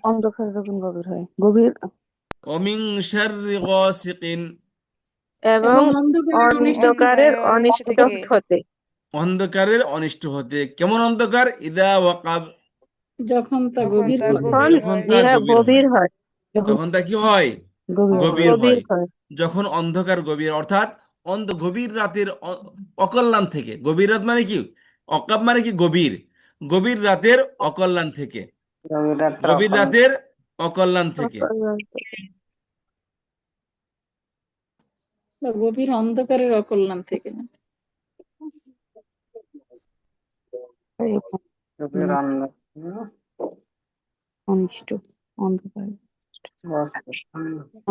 অন্ধকার যখন গভীর হয় গভীর ওয়ামিন শাররি গাসিকিন, এবং অন্ধকারের অন্ধকারের অনিষ্ট অনিষ্ট থেকে হতে অন্ধকারের অনিষ্ট হতে। কেমন অন্ধকার? ইদা ওয়াকাব, যখন তা যখন গভীর তা হয় যখন গভীর যখন হয় তা ইহা গভীর হয়। গভীর হয় যখন যখন তা কি হয়? গভীর হয় গভীর গভীর হয়। হয় যখন অন্ধকার গভীর, অর্থাৎ গভীর রাতের অকল্যাণ থেকে। গভীর রাত মানে কি? অকাব মানে কি? গভীর। গভীর রাতের অকল্যাণ থেকে। রবিরাত্র গভীর রাতের অকল্যাণ থেকে। বা গভীর অন্ধকারের অকল্যাণ থেকে না রবির অনিষ্ট অন্ধকার অন্ধকার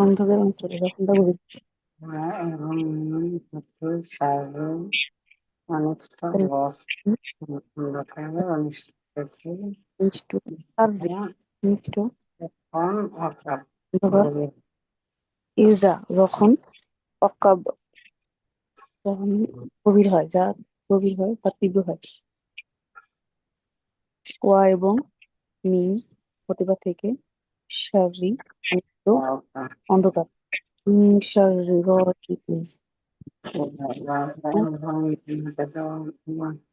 অন্ধকার অঞ্চলে যখন তা গভীর এবং শারীরিক অনিষ্ট লস অন্ধকারে অনিষ্ট থেকে অনিষ্ট শারীরিক অনিষ্ট এখন অকাপ অন্ধকার ইজা যখন অকাব যখন গভীর হয় যা গভীর হয় বা তীব্র হয় ওয়া এবং মিন হতে বা থেকে শারীরিক অনিষ্ট অন্ধকার শারীরিক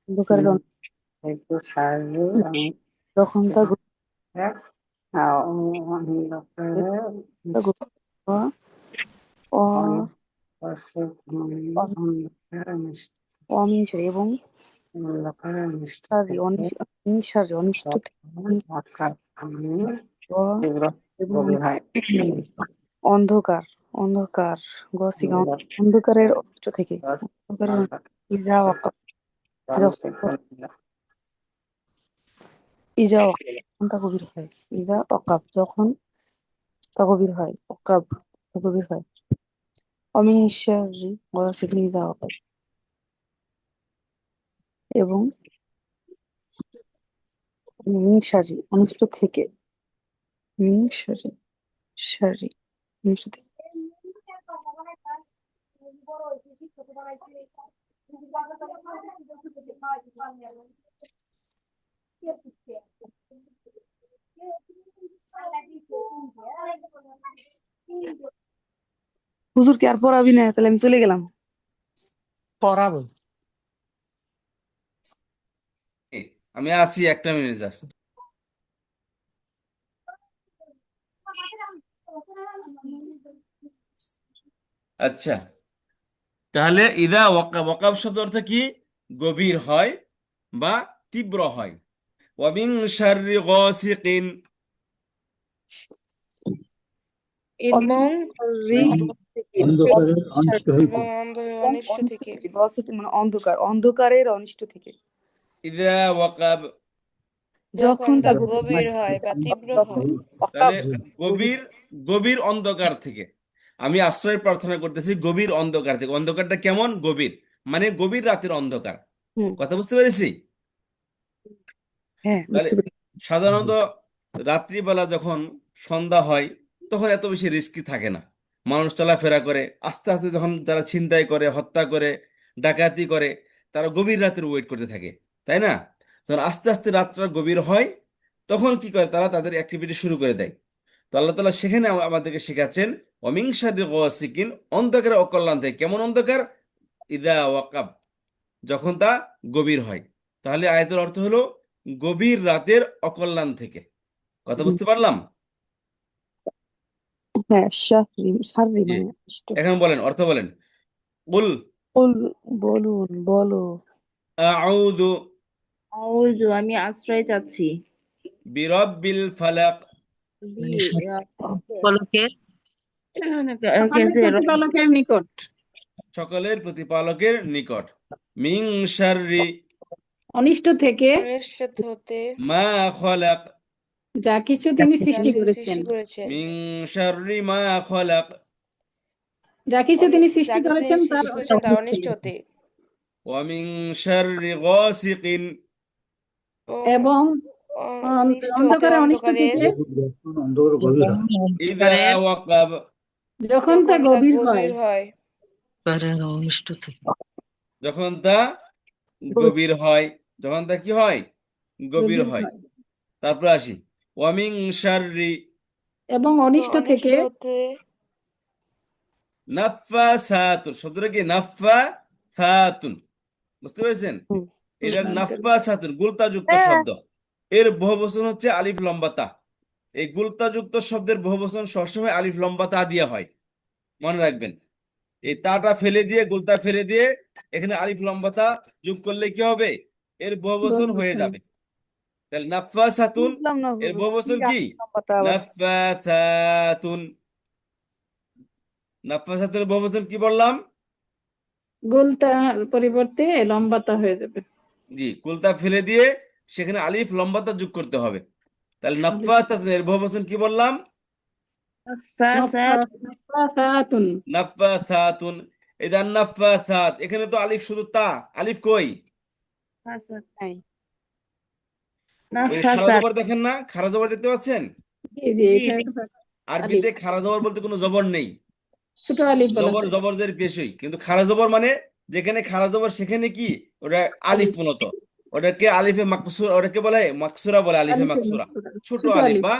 অন্ধকারের একটু শারীরিক যখন তা অন্ধকারে অমিনসারী এবং অন্ধকারে অনিষ্ট সারি থেকে অনিসারী অনিষ্ট থেকে তীব্র এবং গভীর হয় অন্ধকার অন্ধকার গসিকা অন্ধকারের অনিষ্ট থেকে অন্ধকারের ইজা ওয়াকাব ইজা ওয়াকাব তা গভীর হয় ইজা ওয়াকাব যখন তা গভীর হয় ওয়াকাব তা গভীর হয় অমিনসারী গসিকা ইজা ওয়াকাব এবং মিনসারী অনিষ্ট থেকে মিনসারী সারি অনিষ্ট থেকে হুজুর কি আর পড়াবি না তাহলে আমি চলে গেলাম পড়াবো আমি আছি, একটা মিনিট জাস্ট। আচ্ছা, তাহলে ইদা ওয়াকাব, ওয়াকাব শব্দ অর্থ কি? গভীর হয় বা তীব্র হয়। ওয়ামিন শাররি গাসিকিন, এবং অন্ধকারের অনিষ্ট হইতে অন্ধকারের অনিষ্ট থেকে মানে অন্ধকার অন্ধকারের অনিষ্ট থেকে ইদা ওয়াকাব, যখন যখন তা তা গভীর হয় বা তীব্র হয় তাহলে গভীর, গভীর অন্ধকার থেকে। আমি আশ্রয় প্রার্থনা করতেছি গভীর অন্ধকার থেকে। অন্ধকারটা কেমন? গভীর, মানে গভীর রাতের অন্ধকার। হুম কথা বুঝতে পেরেছি? হ্যাঁ তাহলে বুঝতে পেরেছি সাধারণত রাত্রিবেলা যখন সন্ধ্যা হয় তখন এত বেশি রিস্কি থাকে না, মানুষ চলাফেরা করে। আস্তে আস্তে যখন যারা ছিনতাই করে, হত্যা করে, ডাকাতি করে, তারা গভীর রাতের ওয়েট করতে থাকে, তাই না? তখন আস্তে আস্তে রাতটা গভীর হয়, তখন কি করে? তারা তাদের অ্যাক্টিভিটি শুরু করে দেয়। তো আল্লাহ তাআলা সেখানে আমাদেরকে শেখাচ্ছেন ওয়ামিন শাররি গাসিকিন, অন্ধকারের অকল্যাণ থেকে। কেমন অন্ধকার? ইদা ওয়াকাব, যখন তা গভীর হয়। তাহলে আয়াতের অর্থ হলো গভীর রাতের অকল্যাণ থেকে। কথা বুঝতে পারলাম? হ্যাঁ সারি জি। মানে অনিষ্ট এখন বলেন, অর্থ বলেন। কুল বলুন বলো আউযু আউযু আমি আশ্রয় চাচ্ছি বিরাব্বিল ফালাক, পলকের প্রতিপালকের নিকট সকলের প্রতিপালকের নিকট। মিন শাররি অনিষ্ট থেকে অনিষ্ট হতে মা খলাক, যা কিছু তিনি যা সৃষ্টি কিছু করেছেন সৃষ্টি করেছেন মিন শাররি মা খলাক, যা কিছু তিনি যা সৃষ্টি কিছু করেছেন তিনি তার সৃষ্টি করেছেন তার অনিষ্ট অনিষ্ট হতে ওয়ামিন শাররি গাসিকিন ও এবং অনিষ্ট হতে অন্ধকারে অনিষ্ট অন্ধকারের থেকে অন্ধকার গভীর হয় ইযা ওয়াকাব যখন তা যখন তা গভীর হয় গভীর হয় অনিষ্ট থেকে যখন তা গভীর হয়, যখন তা কি হয়? গভীর গভীর হয়। হয় তারপর আসি ওয়ামিন শাররি এবং অনিষ্ট অনিষ্ট থেকে হতে নাফাসাতুন। শব্দটা কি? নাফাসাতুন। বুঝতে পেরেছেন? এটা প্রদানকারী নাফাসাতুন গুলতাযুক্ত শব্দ। এর বহুবচন হচ্ছে আলিফ লম্বা তা। এই গুলতাযুক্ত শব্দের বহুবচন সবসময় আলিফ লম্বা তা দিয়ে হয়, মনে রাখবেন। এই তাটা ফেলে দিয়ে, গুলতা ফেলে দিয়ে এখানে আলিফ লম্বা তা যোগ করলে কি হবে? এর বহুবচন হয়ে বহুবচন যাবে। তাহলে নাফাসাতুন বুঝলাম না এর হুজুর, কি বহুবচন কি? আলিফ লম্বাটা আবার? নাফাসাতুন। নাফাসাতুনের বহুবচন কি বললাম? গোলতার পরিবর্তে লম্বাতা হয়ে যাবে জি, কুলতা ফেলে দিয়ে সেখানে আলিফ লম্বাতা যোগ করতে হবে। তাহলে নাফাসাতুন এর বহুবচন কি বললাম? নাফাসাতুন নাফাসাতুন। ইদান নাফাসাত, এখানে তো আলিফ শুধু তা, আলিফ কই? নাই। ওই খাড়া জবর দেখেন না, খাড়া জবর দেখতে পাচ্ছেন? জি জি এটা একটা আলিফ আরবিতে খাড়া জবর বলতে কোনো জবর নেই। ছোট আলিফ বলা জবর হয় জবরদের পেশই, কিন্তু খাড়া জবর মানে যেখানে খাড়া জবর সেখানে কি ওটা আলিফ আলিফ মূলত। ওটাকে আলিফে মাকসুর, ওটাকে বলে মাকসুরা, বলে আলিফে আলিফের মাকসুরা। মাকসুরা ছোট ছোট আলিফ আলিফ বা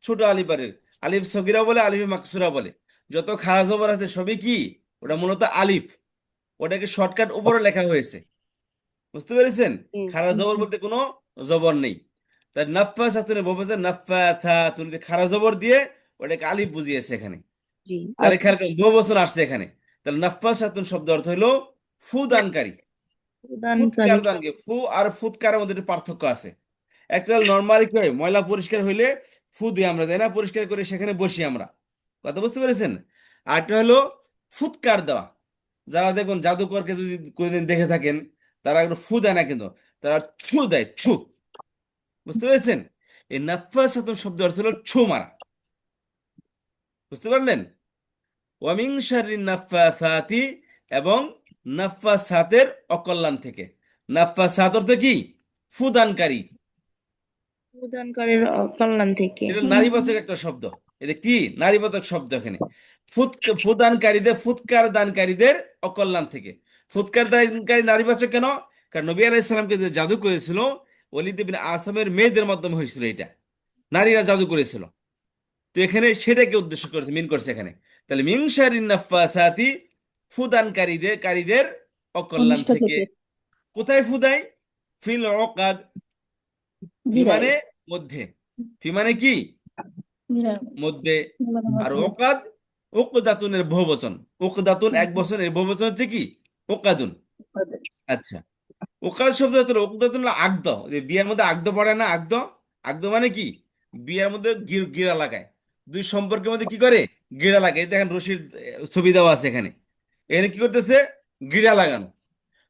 ছোট আলিফারের আলিফ সগিরা বলে, আলিফে মাকসুরা বলে। যত খাড়া জবর আছে সবই কি ওটা মূলত আলিফ। ওটাকে শর্টকাট উপরে লেখা হয়েছে, বুঝতে পেরেছেন? খাড়া জবর বলতে কোনো জবর নেই। তাই নাফাসাতুন বলছে নাফাসাতুন, খাড়া জবর দিয়ে ওটাকে আলিফ বুঝিয়েছে এখানে। তাহলে খেয়াল করেন বহুবচন আসছে এখানে। তাহলে নাফাসাতুন শব্দ অর্থ হলো ফুদানকারী। ফুৎকার দানকে, ফু আর ফুৎকারের মধ্যে একটু পার্থক্য আছে। একটা নর্মালি কি হয়, ময়লা পরিষ্কার হইলে ফু দিই আমরা, তাই না? পরিষ্কার করে সেখানে বসি আমরা, কথা বুঝতে পেরেছেন? আর একটা হলো ফুৎকার দেওয়া। যারা দেখুন জাদুকরকে যদি কোনোদিন দেখে থাকেন, তারা একটু ফু দেয় না, কিন্তু তারা ছু দেয়, ছু। বুঝতে পেরেছেন? এই নাফাসাতুন শব্দ অর্থ হলো ছু মারা, বুঝতে পারলেন? ওয়ামিন শাররিন নাফাসাতি, এবং নাফাসাতের অকল্যাণ থেকে। নাফাসাত অর্থ কি? ফুদানকারী। প্রদানকারীর কল্যাণ থেকে। এটা নারীবাচক একটা শব্দ। এটা কি নারীবাচক শব্দ এখানে? ফুদানকারীদের, ফুৎকার দানকারীদের অকল্যাণ থেকে। ফুৎকার দানকারী নারীবাচক কেন? কারণ নবী আলাইহিস সালামকে যে জাদু করেছিল ওলীদ ইবনে আসামের মেয়েদের মাধ্যমে হয়েছিল, এটা নারীরা জাদু করেছিল। তো এখানে সেটাকে উদ্দেশ্য করেছে, মিন করছে এখানে। তাহলে মিন শাররিন নাফাসাতি, ফুদানকারীদের কারীদের অকল্যাণ অনিষ্ট থেকে। থেকে কোথায় ফুদাই? ফিল উকাদ। ফি গিরায় মানে মধ্যে, ফি মানে কি? মধ্যে। আর ওকাদ, উকদাতুনের বহুবচন। উকদাতুন এক বচন, এর বহুবচন হচ্ছে কি? উকাদুন। আচ্ছা, ওকাদ শব্দ হলো উকদাতুন হলো আগদ। যে বিয়ের মধ্যে আগদ পড়ে না, আগদ। আগদ মানে কি? বিয়ের মধ্যে গিরা লাগায়। দুই সম্পর্কের মধ্যে কি করে? গিরা লাগায়। এই দেখেন রশির ছবি দেওয়া আছে এখানে। এখানে কি করতেছে? গিরা লাগানো।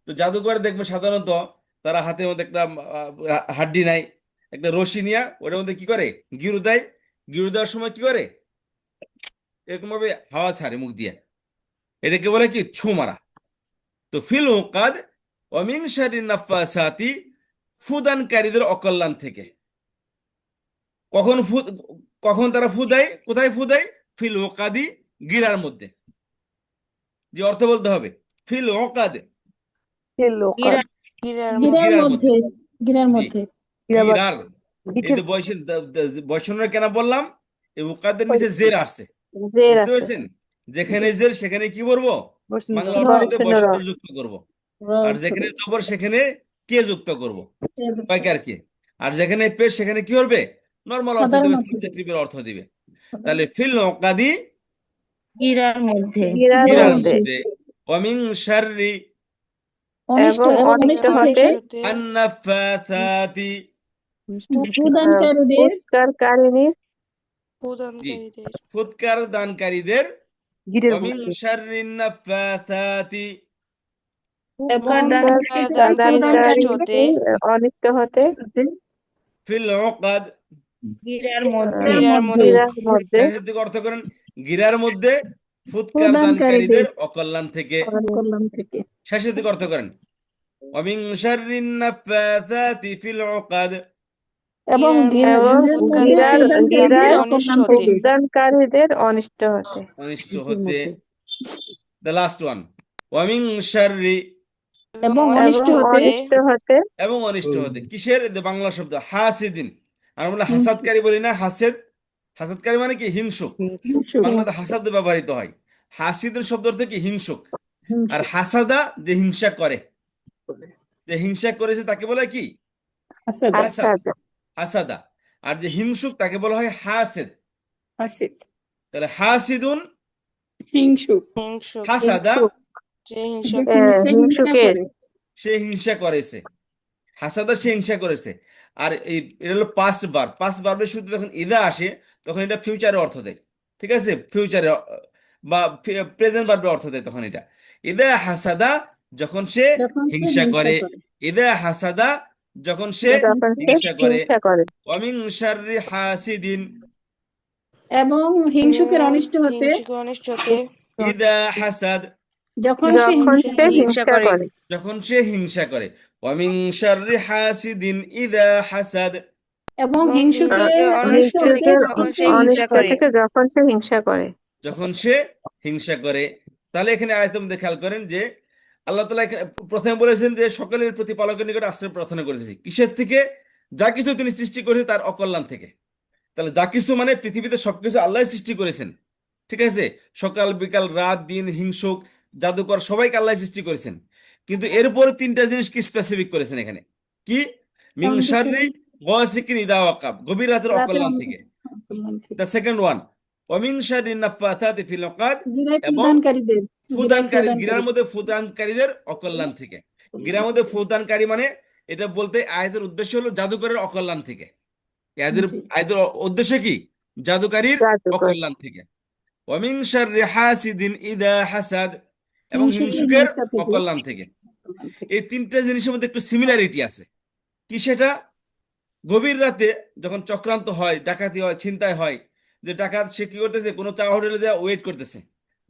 তো জাদুঘরে দেখবে সাধারণত তারা হাতের মধ্যে একটা হাড্ডি নাই, একটা রশি নিয়ে ওটার মধ্যে কি করে? গিরু দেয়। গিরু দেওয়ার সময় কি করে? এরকম ভাবে হাওয়া ছাড়ে মুখ দিয়ে। এটাকে বলে কি? ছু মারা। তো ফিল উকাদ ওয়ামিন শাররিন নাফাসাতি, ফুদানকারীদের অকল্যাণ থেকে। কখন ফু, কখন তারা ফু দেয়? কোথায় ফু দেয়? ফিল উকাদি, গিরার মধ্যে। যে অর্থ বলতে হবে ফিল উকাদ, গিরার গিরার গিরার গিরার মধ্যে। মধ্যে গিরার জি, মধ্যে গিরার। এই যে বয়সের কেন বললাম? এই উকাদের নিচে জের আসছে, জের বুঝতে আছে, পেরেছেন? যেখানে জের সেখানে কি করবো? বাংলা অর্থের মধ্যে বয়সের বয়সের র। যুক্ত করব। আর যেখানে জবর সেখানে কে যুক্ত করব, কয়কার কে। আর যেখানে পেশ সেখানে কি করবে? নরমাল অর্থ সাধারণ দিবে, অর্থ সাবজেক্টিভের অর্থ দিবে। তাহলে ফিল উকাদি, গিরার মধ্যে গিরার গিরার মধ্যে মধ্যে। ওয়ামিন শাররি অনিষ্ট এবং এবং অনিষ্ট অনিষ্ট হতে থেকে হতে আন্নাফাসাতি। প্রদানকারীদের ফুৎকারকারিনীর জি, প্রদানকারীদের ফুৎকার দানকারীদের। ওয়ামিন শাররিন নাফাসাতি এবং দানকারী অনিষ্ট হতে অনিষ্ট হতে ফিল উকাদ। গিরার মধ্যে গিরার মধ্যে গিরার মধ্যে দিকে অর্থ করেন গিরার মধ্যে, ফুৎকার প্রদানকারীদের দানকারীদের অকল্যাণ থেকে। কল্যাণ থেকে। শেষের দিকে অর্থ করেন ওয়ামিন শাররিন নাফাসাতি ফিল উকাদ। এবং এবং গিরার গিরার প্রদানকারীদের অনিষ্ট অকল্যাণ হতে। থেকে। প্রদানকারীদের অনিষ্ট হতে। অনিষ্ট এটির হতে। মধ্যে। দ্য লাস্ট ওয়ান ওয়ামিন শাররি, এবং এবং অনিষ্ট হতে। অনিষ্ট হতে। এবং অনিষ্ট হতে কিসের? এই যে বাংলা শব্দ হাসিদিন। আর আমরা হিংসুক। হাসাদকারী বলি না, হাসেদ। হাসাদকারী মানে কি? হিংসুক। হিংসুক। বাংলাতে হাসাদ ব্যবহৃত হয়। হাসিদের শব্দ অর্থ কি? হিংসুক। আর হিংসুক। হাসাদা যে হিংসা করে, যে হিংসা করেছে তাকে বলে কি? হাসাদ। হাসাদ, হাসাদ। হাসাদা। আর যে হিংসুক তাকে বলা হয় হাসেদ। হাসিদ। তাহলে হাসিদুন, হিংসুক। হিংসুক, হাসাদা হিংসুক। যে হিংসা যে করে। সে হিংসা হিংসুকের। করে। সে হিংসা করেছে। হাসাদা সে হিংসা করেছে। আর এই এটা হলো পাস্ট ভার্ব। পাস্ট ভার্বের শুরুতে যখন ইদা আসে তখন এটা ফিউচারে অর্থ দেয়। ঠিক আছে, ফিউচারে বা প্রেজেন্ট ভার্বের অর্থ দেয় তখন এটা। ইদা হাসাদা যখন সে যখন সে হিংসা হিংসা করে। করে। ইদা হাসাদা যখন সে যখন সে হিংসা করে। হিংসা করে। ওয়ামিন শাররি হাসিদিন এবং হিংসুকের এবং অনিষ্ট হতে। হিংসুকে অনিষ্ট হতে। ইদা হাসাদ যখন সে যখন হিংসা সে করে। হিংসা করে। যখন সে হিংসা করে। ওয়ামিন শাররি হাসিদিন ইদা হাসাদ। এবং এবং হিংসুকের হিংসুকে অনিষ্ট অনিষ্ট হতে থেকে হিংসুকের যখন যখন সে সে হিংসা হিংসা অনিষ্ট করে। করে। থেকে যখন সে হিংসা করে। যখন সে হিংসা করে। তাহলে এখানে আয়াতের মধ্যে খেয়াল করেন যে আল্লাহ তাআলা এখানে প্রথমে বলেছেন যে সকলের প্রতিপালকের নিকট আশ্রয় প্রার্থনা করেছি। কিসের থেকে? যা কিছু তিনি সৃষ্টি করেছেন তার অকল্যাণ থেকে। তাহলে যা কিছু মানে পৃথিবীতে সবকিছু আল্লাহ সৃষ্টি করেছেন। ঠিক আছে, সকাল বিকাল রাত দিন হিংসুক জাদুকর সবাইকে আল্লাহ সৃষ্টি করেছেন। কিন্তু এরপরে তিনটা জিনিস কি স্পেসিফিক করেছেন এখানে? কি? মিং কোন বিষয়ে? শাররি গাসিকিন ইদা ওয়াকাব, গভীর রাতের রাতের অকল্যাণ থেকে। অকল্যাণ থেকে। দ্য সেকেন্ড ওয়ান ওয়ামিন শাররি নাফাসাতি ফিল উকাদ, গিরায় এবং প্রদানকারীদের। গিরায় গিরার প্রদানকারী। মধ্যে ফুদানকারীদের অকল্যাণ থেকে। গিরার মধ্যে ফুদানকারী মানে এটা বলতে আয়াতের উদ্দেশ্য হলো জাদুকরের অকল্যাণ থেকে। এদের জি। আয়াতের উদ্দেশ্য কি? জাদুকারীর জাদুকর। অকল্যাণ থেকে। ওয়ামিন শাররি হাসিদিন ইদা হাসাদ, এবং হিংসুকের হিংসুকের হিংসা থেকে। অকল্যাণ থেকে। অকল্যাণ থেকে। এই তিনটা জিনিসের মধ্যে একটু সিমিলারিটি আছে। কি সেটা? গভীর রাতে যখন চক্রান্ত হয়, ডাকাতি হয়, ছিনতাই হয়, যে ডাকাত সে কি করতেছে? কোনো চা হোটেলে দেওয়া ওয়েট করতেছে,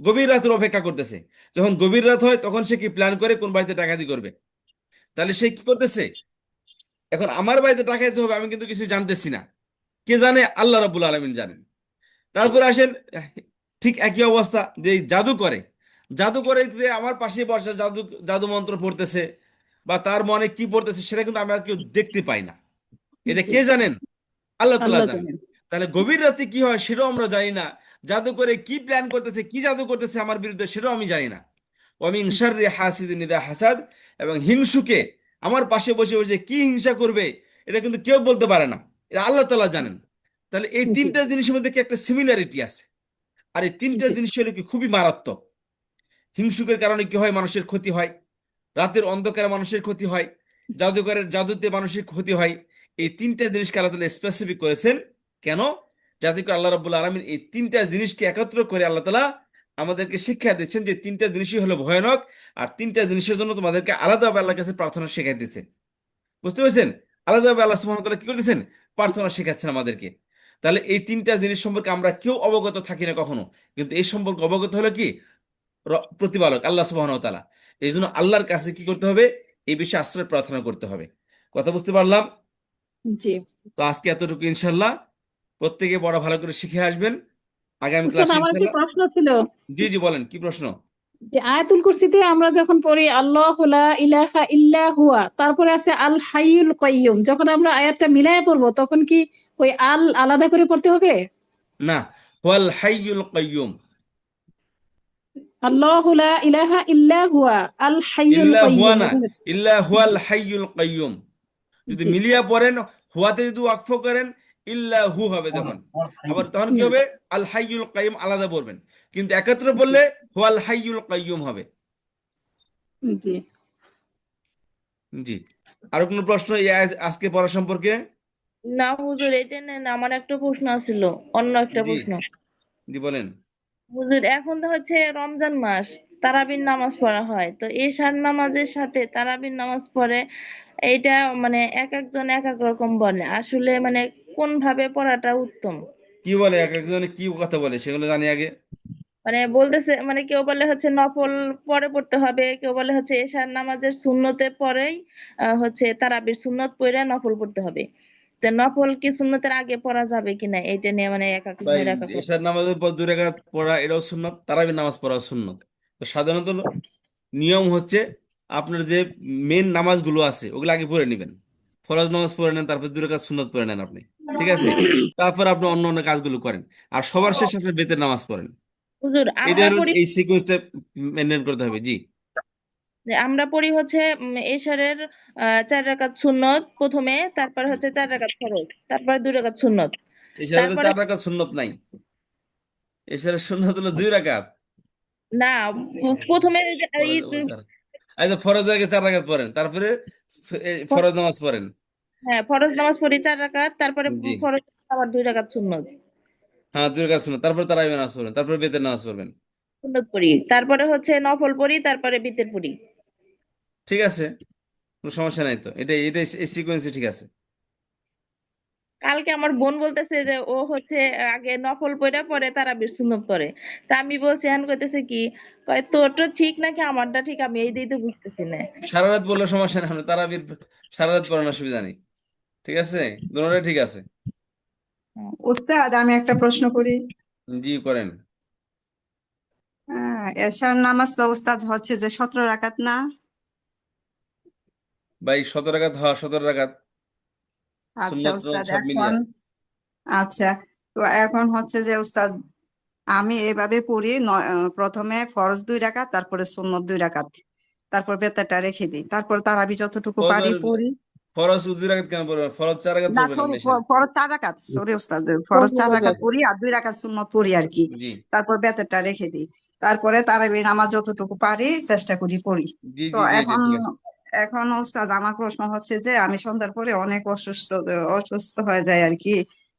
গভীর রাতের অপেক্ষা করতেছে। যখন গভীর রাত হয় তখন সে কি প্ল্যান করে কোন বাড়িতে ডাকাতি করবে। তাহলে সে কি করতেছে? এখন আমার বাড়িতে ডাকাতি হবে আমি কিন্তু কিছু জানতেছি না, কে জানে? আল্লাহ রাব্বুল আলামিন জানেন। তারপর আসেন ঠিক একই অবস্থা যে জাদু করে। জাদু করে যে আমার পাশে বসে জাদু জাদু মন্ত্র পড়তেছে বা তার মনে কি পড়তেছে সেটা কিন্তু আমরা কেউ দেখতে পাই না। এটা জি। কে জানেন? আল্লাহ তাআলা আল্লাহ জানেন। জানেন। তাহলে গভীর রাতে কি হয় সেটাও আমরা জানি না। জাদু করে কি প্ল্যান করতেছে, কি জাদু করতেছে আমার বিরুদ্ধে সেটাও আমি জানি না। ওয়ামিন শাররি হাসিদিন ইদা হাসাদ, এবং হিংসুকে আমার পাশে বসে বসে কি হিংসা করবে এটা কিন্তু কেউ বলতে পারে না, এটা আল্লাহ তাআলা জানেন। তাহলে এই জি। তিনটা জিনিসের মধ্যে কি একটা সিমিলারিটি আছে। আর এই তিনটা জি। জিনিস হলো কি খুবই মারাত্মক। হিংসুকের কারণে কি হয়? মানুষের ক্ষতি হয়। রাতের অন্ধকারে মানুষের ক্ষতি হয়। জাদুকরের জাদুতে মানুষের ক্ষতি হয়। এই তিনটা জিনিসকে আল্লাহ তাআলা স্পেসিফিক করেছেন। কেন? যাতে করে আল্লাহ রাব্বুল আলামিন এই তিনটা জিনিসকে একত্র করে আল্লাহ তাআলা আমাদেরকে শিক্ষা দিচ্ছেন যে তিনটা জিনিসই হলো ভয়ানক। আর তিনটা জিনিসের জন্য তোমাদেরকে আলাদাভাবে আল্লাহর কাছে প্রার্থনা শেখাই দিচ্ছেন। বুঝতে পেরেছেন? আলাদাভাবে আল্লাহ সুবহানাহু ওয়া তাআলা কি করতেছেন? প্রার্থনা শেখাচ্ছেন আমাদেরকে। তাহলে এই তিনটা জিনিস সম্পর্কে আমরা কেউ অবগত থাকি না কখনো, কিন্তু এই সম্পর্কে অবগত হলো কি? প্রতিপালক আল্লাহ সুবহানাহু ওয়া তাআলা। এই জন্য আল্লাহর কাছে কি করতে হবে? এই বিষয়ে আশ্রয় প্রার্থনা করতে হবে। কথা বুঝতে পারলাম? জি। তো আজকে এতটুকু ইনশাল্লাহ। প্রত্যেকে বড় ভালো করে শিখে আসবেন আগামী উস্তাদ ক্লাসে আমার একটি ইনশাল্লাহ। প্রশ্ন ছিল জি জি বলেন, কি প্রশ্ন? যে আয়াতুল কুরসিতে আমরা যখন পড়ি আল্লাহু লা ইলাহা ইল্লা হুয়া, তারপরে আছে আল হাইয়ুল কাইয়ুম, যখন আমরা আয়াতটা মিলায়ে পড়বো তখন কি ওই আল আলাদা করে পড়তে হবে? না, হুয়াল হাইয়ুল কাইয়ুম। আল্লাহু লা ইলাহা ইল্লা হুয়া আল হাইয়ুল ইল্লা হুয়া কাইয়ুম। না, ইল্লা হুয়াল হাইয়ুল কাইয়ুম। যদি জি। মিলিয়া পড়েন, হুয়াতে যদি ওয়াকফ করেন ইল্লা হু হবে তখন। আবার তখন কি হুম। হবে? আল হাইয়ুল কাইয়ুম আলাদা পড়বেন। কিন্তু একত্রে বললে হুয়াল হাইয়ুল কাইয়ুম হবে। জি। জি। আরো কোনো প্রশ্ন এই আজকে পড়া সম্পর্কে? না হুজুর, এটা নেন, আমার একটা প্রশ্ন ছিল, অন্য একটা জি প্রশ্ন। জি বলেন। হুজুর, এখন তো হচ্ছে রমজান মাস, তারাবির নামাজ পড়া হয়, তো এশার নামাজের সাথে তারাবির নামাজ পড়ে, এইটা মানে এক একজন এক এক রকম বলে, আসলে মানে কোন ভাবে পড়াটা উত্তম? কি বলে এক একজনে কি কথা বলে সেগুলো জানি আগে। মানে বলতেছে, মানে কেউ বলে হচ্ছে নফল পরে পড়তে হবে, কেউ বলে হচ্ছে এশার নামাজের সুন্নতের পরেই হচ্ছে তারাবির সুন্নত পড়ে নফল পড়তে হবে। তো নফল কি সুন্নতের আগে পড়া যাবে কিনা এটা নিয়ে মানে এক এক ভাই ভাইয়ের এক এক কথা। এশার নামাজের পর 2 রাকাত পড়া এটাও সুন্নত, তারাবির নামাজ পড়াও সুন্নত। তো সাধারণত নিয়ম হচ্ছে আপনার যে মেন নামাজগুলো আছে ওগুলো আগে পড়ে নেবেন। ফরজ নামাজ পড়ে নেন, তারপর 2 রাকাত সুন্নত পড়ে নেন আপনি, ঠিক আছে? তারপর আপনি অন্য অন্য কাজগুলো করেন, আর সবার শেষে আপনি বেতের নামাজ পড়েন। হুজুর আমরা এটার পড়ি, এই সিকোয়েন্সটা মেনটেন করতে হবে। জি, যে আমরা পড়ি হচ্ছে এশারের 4 রাকাত সুন্নত প্রথমে, তারপর হচ্ছে 4 রাকাত ফরজ, তারপর 2 রাকাত সুন্নত, এছাড়া তো তারপরে 4 রাকাত সুন্নত নাই, এছাড়া সুন্নত হলো 2 রাকাত। না প্রথমে ফরজ আচ্ছা, ফরজ আগে 4 রাকাত পড়েন, তারপরে ফরজ নামাজ পড়েন। হ্যাঁ ফরজ নামাজ পড়ি 4 রাকাত, তারপরে জি, ফরজ আবার 2 রাকাত সুন্নত হ্যাঁ 2 রাকাত সুন্নত, তারপর তারাবি নামাজ পড়বেন, তারপর বেতের নামাজ পড়বেন। সুন্নত পড়ি, তারপরে হচ্ছে নফল পড়ি, তারপরে বিতের পড়ি। ঠিক আছে, কোনো সমস্যা নাই তো, এটাই এই সিকোয়েন্সে ঠিক আছে। কালকে আমার বোন বলতেছে যে ও হচ্ছে আগে নফল পড়া পরে তারাবির সুন্নত করে। তা আমি বলছি, এখন কইতেছে কি, কয় তোরটা ঠিক নাকি আমারটা ঠিক, আমি এই দিয়ে তো বুঝতেছি না। সারা রাত বললে সমস্যা নেই, তারাবির সারা রাত পড়ানোর অসুবিধা নেই, ঠিক আছে, দুটোটাই ঠিক আছে। উস্তাদ, আমি একটা প্রশ্ন করি। জি করেন। এশার নামাজ তো উস্তাদ হচ্ছে যে 17 রাকাত না? ভাই 17 রাকাত, হ্যাঁ 17 রাকাত, আচ্ছা সুন্নত উস্তাদ, সব মিলিয়ে। এখন আচ্ছা, তো এখন হচ্ছে যে উস্তাদ আমি এভাবে পড়ি, প্রথমে ফরজ 2 রাকাত, তারপরে সুন্নত 2 রাকাত, তারপর বেতারটা রেখে দিই, তারপর তারাবি যতটুকু পারি ফরজ পড়ি। ফরজ 2 রাকাত কেন পড়বেন? ফরজ 4 রাকাত না পড়বেন সরি, আপনি এশারে। ফরজ 4 রাকাত, সরি উস্তাদ, ফরজ 4 রাকাত পড়ি আর 2 রাকাত সুন্নত পড়ি আর কি। জি তারপর বেতেরটা রেখে দিই, তারপরে তারাবি নামাজ যতটুকু পারি চেষ্টা করি পড়ি। জি তো জি জি, এটা এখন ঠিক আছে। এখন উস্তাদ আমার প্রশ্ন হচ্ছে যে আমি সন্ধ্যার পরে অনেক অসুস্থ হয়ে যায় আর কি,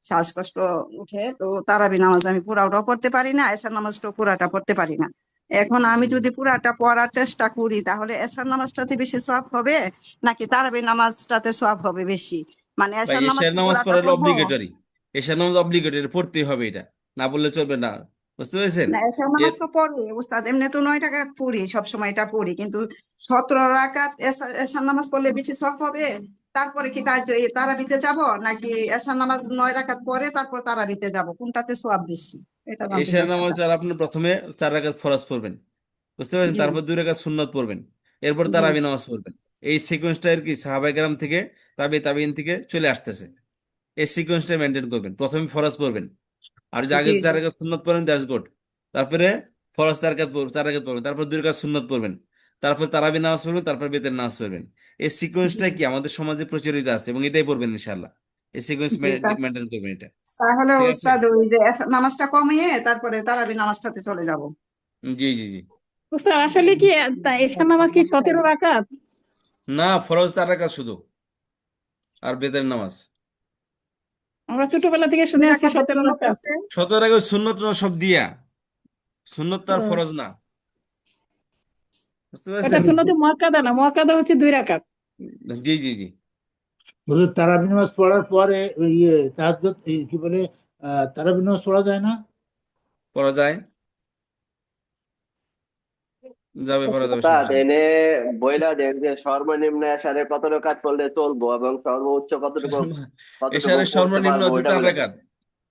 শ্বাসকষ্ট উঠে, তো তারাবি নামাজ আমি পুরাটাও পড়তে পারি না, এশার নামাজটাও পুরাটা পড়তে পারি না। এখন আমি হুম। যদি পুরাটা পড়ার চেষ্টা করি তাহলে এশার নামাজটাতে বেশি সওয়াব হবে নাকি তারাবি নামাজটাতে সওয়াব হবে বেশি? মানে ভাই এশার নামাজ এশার কি নামাজ পুরাটা পড়া হলো পড়বো? অব্লিগেটরি, এশার নামাজ অব্লিগেটরি, পড়তেই হবে, এটা না বললে চলবে না, বুঝতে পেরেছেন? না এশার এর নামাজ তো পড়ি উস্তাদ, এমনি তো 9 রাকাত পড়ি, সবসময় এটা পড়ি, কিন্তু 17 রাকাত এশার নামাজ পড়লে বেশি সওয়াব হবে। তারপরে কি তারাবিতে যাব নাকি এশার নামাজ 9 রাকাত পরে তারপর তারাবিতে যাব, কোনটাতে সওয়াব বেশি এটা জানতে এশার নামাজ চাচ্ছিলাম। আর আপনি প্রথমে 4 রাকাত ফরজ পড়বেন, বুঝতে পেরেছেন, জি তারপর 2 রাকাত সুন্নত পড়বেন, এরপর জি তারাবি নামাজ পড়বেন। এই সিকোয়েন্সটা আর কি সাহাবায়ে কেরাম থেকে, তাবিঈন থেকে চলে আসতেছে। এই সিকোয়েন্সটা মেনটেন করবেন, প্রথমে ফরজ পড়বেন, আর যদি আগে জি জি 4 রাকাত সুন্নত পড়েন দ্যাটস গুড। তারপরে ফরজ 4 রাকাত পড়বেন, তারপর 2 রাকাত সুন্নত পড়বেন, তারপর তারাবি নামাজ পড়বেন, তারপর বেতের নামাজ পড়বেন। এই জি সিকোয়েন্সটা কি আমাদের সমাজে প্রচলিত আছে এবং এটাই পড়বেন ইনশাআল্লাহ। এই সিকোয়েন্স জি মেনটেন করবেন এটা, তাহলে ঠিক আছে? উস্তাদ ওই যে নামাজটা কমিয়ে তারপরে তারাবি নামাজটাতে চলে যাব। জি জি জি। স্যার আসলে কি এশার নামাজ কি 17 রাকাত? না, ফরজ 4 রাকাত শুধু, আর বেতের নামাজ আমরা ছোটবেলা থেকে শুনে দুই আসছি রাকাতের সুন্নত 17 রাকাত। আছে। 17 রাকাত সুন্নত না, সব দিয়া, সুন্নত তো আর ও, ফরজ না, বুঝতে ওটা পেরেছেন? সুন্নতে মুআক্কাদা না, মুআক্কাদা হচ্ছে 2 রাকাত। জি জি জি। বলে তারাবি নামাজ পড়ার পরে ওই ইয়ে তাহাজ্জুদ কি বলে তারাবি নামাজ পড়া যায় না? পড়া যায়, পড়া যাবে, অর্থাৎ সমস্যা নেই। এনে বইলা দেন যে সর্বনিম্ন এসারে কত রাকাত পড়লে চলবো এবং সর্বোচ্চ কতটুকু কতটুকু এশারের পড়তে সর্বনিম্ন পারবো হচ্ছে ওইটা চার বলে দেন। রাকাত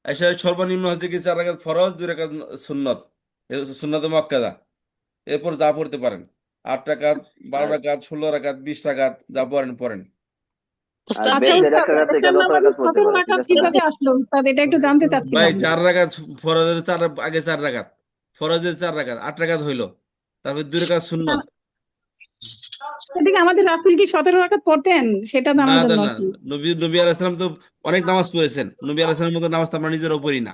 এশারের সর্বনিম্ন হচ্ছে কি 4 রাকাত ফরজ, 2 রাকাত সুন্নত, সুন্নত মুআক্কাদা। এরপর যা পড়তে পারেন, 8 রাকাত, বারো আর রাকাত 16 রাকাত, 20 রাকাত, যা পড়েন পড়েন। আর উস্তাদ জি, আচ্ছা বেতের উস্তাদ, এক রাকাত থেকে এশার 10 নামাজে রাকাত পড়তে সতেরো পারে, ঠিক রাকাত আছে? উস্তাদ কিভাবে জি, আসলো উস্তাদ, এটা একটু জানতে ভাই চাচ্ছিলাম। 4 রাকাত ফরজের আগে 4 রাকাত, ফরজের 4 রাকাত, 8 রাকাত হইলো, তারপর 2 রাকাত সুন্নত। এদিকে আমাদের রাসূল কি 17 রাকাত পড়তেন সেটা না জানার না জন্য না, আর কি। নবী আলাইহিস সালাম তো অনেক নামাজ পড়েছেন, নবী আলাইহিস সালামের মতো নামাজ তো আমরা নিজেরাও পড়ি না।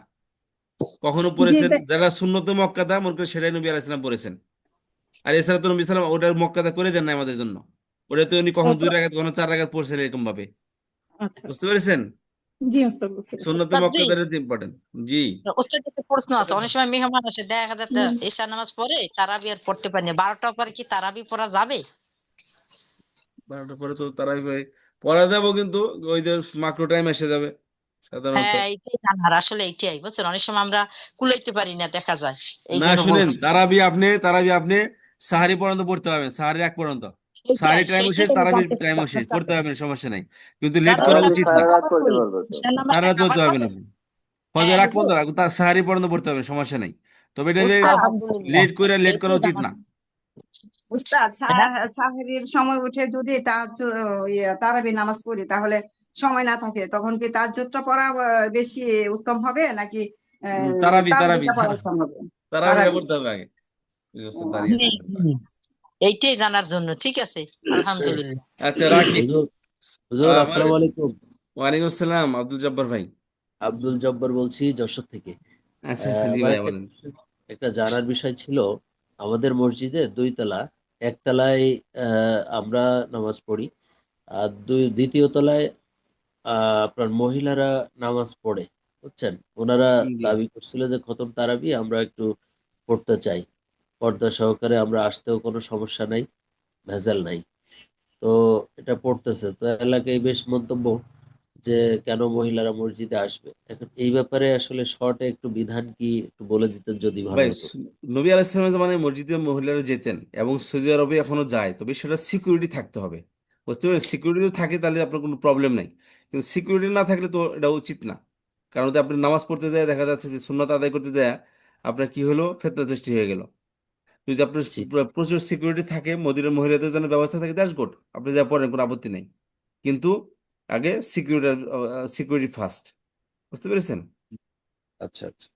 কখনো জি পড়েছেন যারা সুন্নতে মুআক্কাদা মনে করে সেটাই নবী আলাইহিস সালাম পড়েছেন। আর এছাড়া তো নবী সালাম ওটার মক্কাদা করে দেন না আমাদের জন্য, ওটা তো উনি কখনো 2 রাকাত কখনো 4 রাকাত পড়ছেন এরকম ভাবে, আচ্ছা বুঝতে পেরেছেন? জি উস্তাদ, বুঝতে পেরেছি। সুন্নতে উস্তাদ জি, মক্কাদার ইম্পর্টেন্ট। জি। উস্তাদ একটা প্রশ্ন আছে। অনেক সময় মেহমান আসে, দেখা যাচ্ছে ঈশা নামাজ পড়ে তারাবি আর পড়তে পারি না, 12টার পরে কি তারাবি পড়া যাবে? 12টার পরে তো তারাই ভাই পড়া যাবো, কিন্তু ওই যে মাকরু টাইম এসে যাবে, সাধারণত। হ্যাঁ, এইটাই জানার, আসলে এইটাই বুঝছেন, অনেক সময় আমরা কুলাইতে পারি না, দেখা যায়, এই না জন্য শুনেন, বলছি। তারাবি আপনি সাহারি পর্যন্ত পড়তে পারবেন, সাহারি এক পর্যন্ত। সাহারি টাইমও শেষ, সেইটাই আমি তারাবি জানতে টাইমও শেষ, পড়তে চাচ্ছি। পারবেন, সমস্যা নাই। কিন্তু লেট তারপরে করা তো তারাবি উচিত না। সারা রাত কভার পড়তে করি, পারবে তো। ঈশান সারা নামাজটা রাত পড়তে কভার পারবেন করে। আপনি, ফজর হ্যাঁ, আগ পর্যন্ত, তার সাহারি পর্যন্ত পড়তে পারবেন, সমস্যা নাই। তবে এটা আলহামদুলিল্লাহ, লেট করা এইটাই উচিত জানার। না। উস্তাদ হ্যাঁ, সাহরির সময় উঠে যদি তারাবি নামাজ পড়ি তাহলে সময় না থাকে, তখন কি তাহাজ্জুদটা পড়া বেশি উত্তম হবে নাকি তারাবি তারাবি তারাবিটা পড়া উত্তম হবে? তারাবিটা তারাবি। পড়তে হবে আগে। বুঝতে জি দাঁড়িয়েছে। জি, এইটাই জানার জন্য। ঠিক আছে, আলহামদুলিল্লাহ। আচ্ছা রাখি। হুজুর হুজুর আমার আসসালামু আলাইকুম। ওয়ালাইকুম আসসালাম, আব্দুল জব্বার ভাই। আব্দুল জব্বার বলছি যশোর থেকে। আচ্ছা আচ্ছা, জি আমার ভাই একটা বলেন। একটা জানার বিষয় ছিল। আমাদের মসজিদে 2 তলা, একতলায় আমরা নামাজ পড়ি, আর দ্বিতীয় তলায় আপনার মহিলারা নামাজ পড়ে, বুঝছেন। ওনারা জি দাবি করছিল যে খতম তারাবি আমরা একটু পড়তে চাই, পর্দা সহকারে আমরা আসতেও কোনো সমস্যা নাই, ভেজাল নাই। তো এটা পড়তেছে তো এলাকায় বেশ মন্তব্য যে কেন মহিলারা মসজিদে আসবে। এখন এই ব্যাপারে আসলে শর্টে একটু বিধান কি একটু বলে দিতেন যদি ভালো ভাই, হতো। নবী আলাইহিস সালামের জামানায় মসজিদে মহিলারা যেতেন এবং সৌদি আরবে এখনো যায়, তবে সেটা সিকিউরিটি থাকতে হবে। বুঝতে পারেন, সিকিউরিটি থাকে তাহলে আপনার কোনো প্রবলেম নাই, কিন্তু সিকিউরিটি না থাকলে তো এটা উচিত না। কারণ ওতে আপনি নামাজ পড়তে যায়, দেখা যাচ্ছে যে সুন্নাত আদায় করতে যায় আপনার কি হলো, ফিতনা সৃষ্টি হয়ে গেল। যদি আপনার জি প্রচুর সিকিউরিটি থাকে, মদিনার মহিলাদের জন্য ব্যবস্থা থাকে, দ্যাটস গুড, আপনি যা পড়েন, কোনো আপত্তি নেই। কিন্তু আগে সিকিউরিটি ফার্স্ট। বুঝতে পেরেছেন? আচ্ছা আচ্ছা।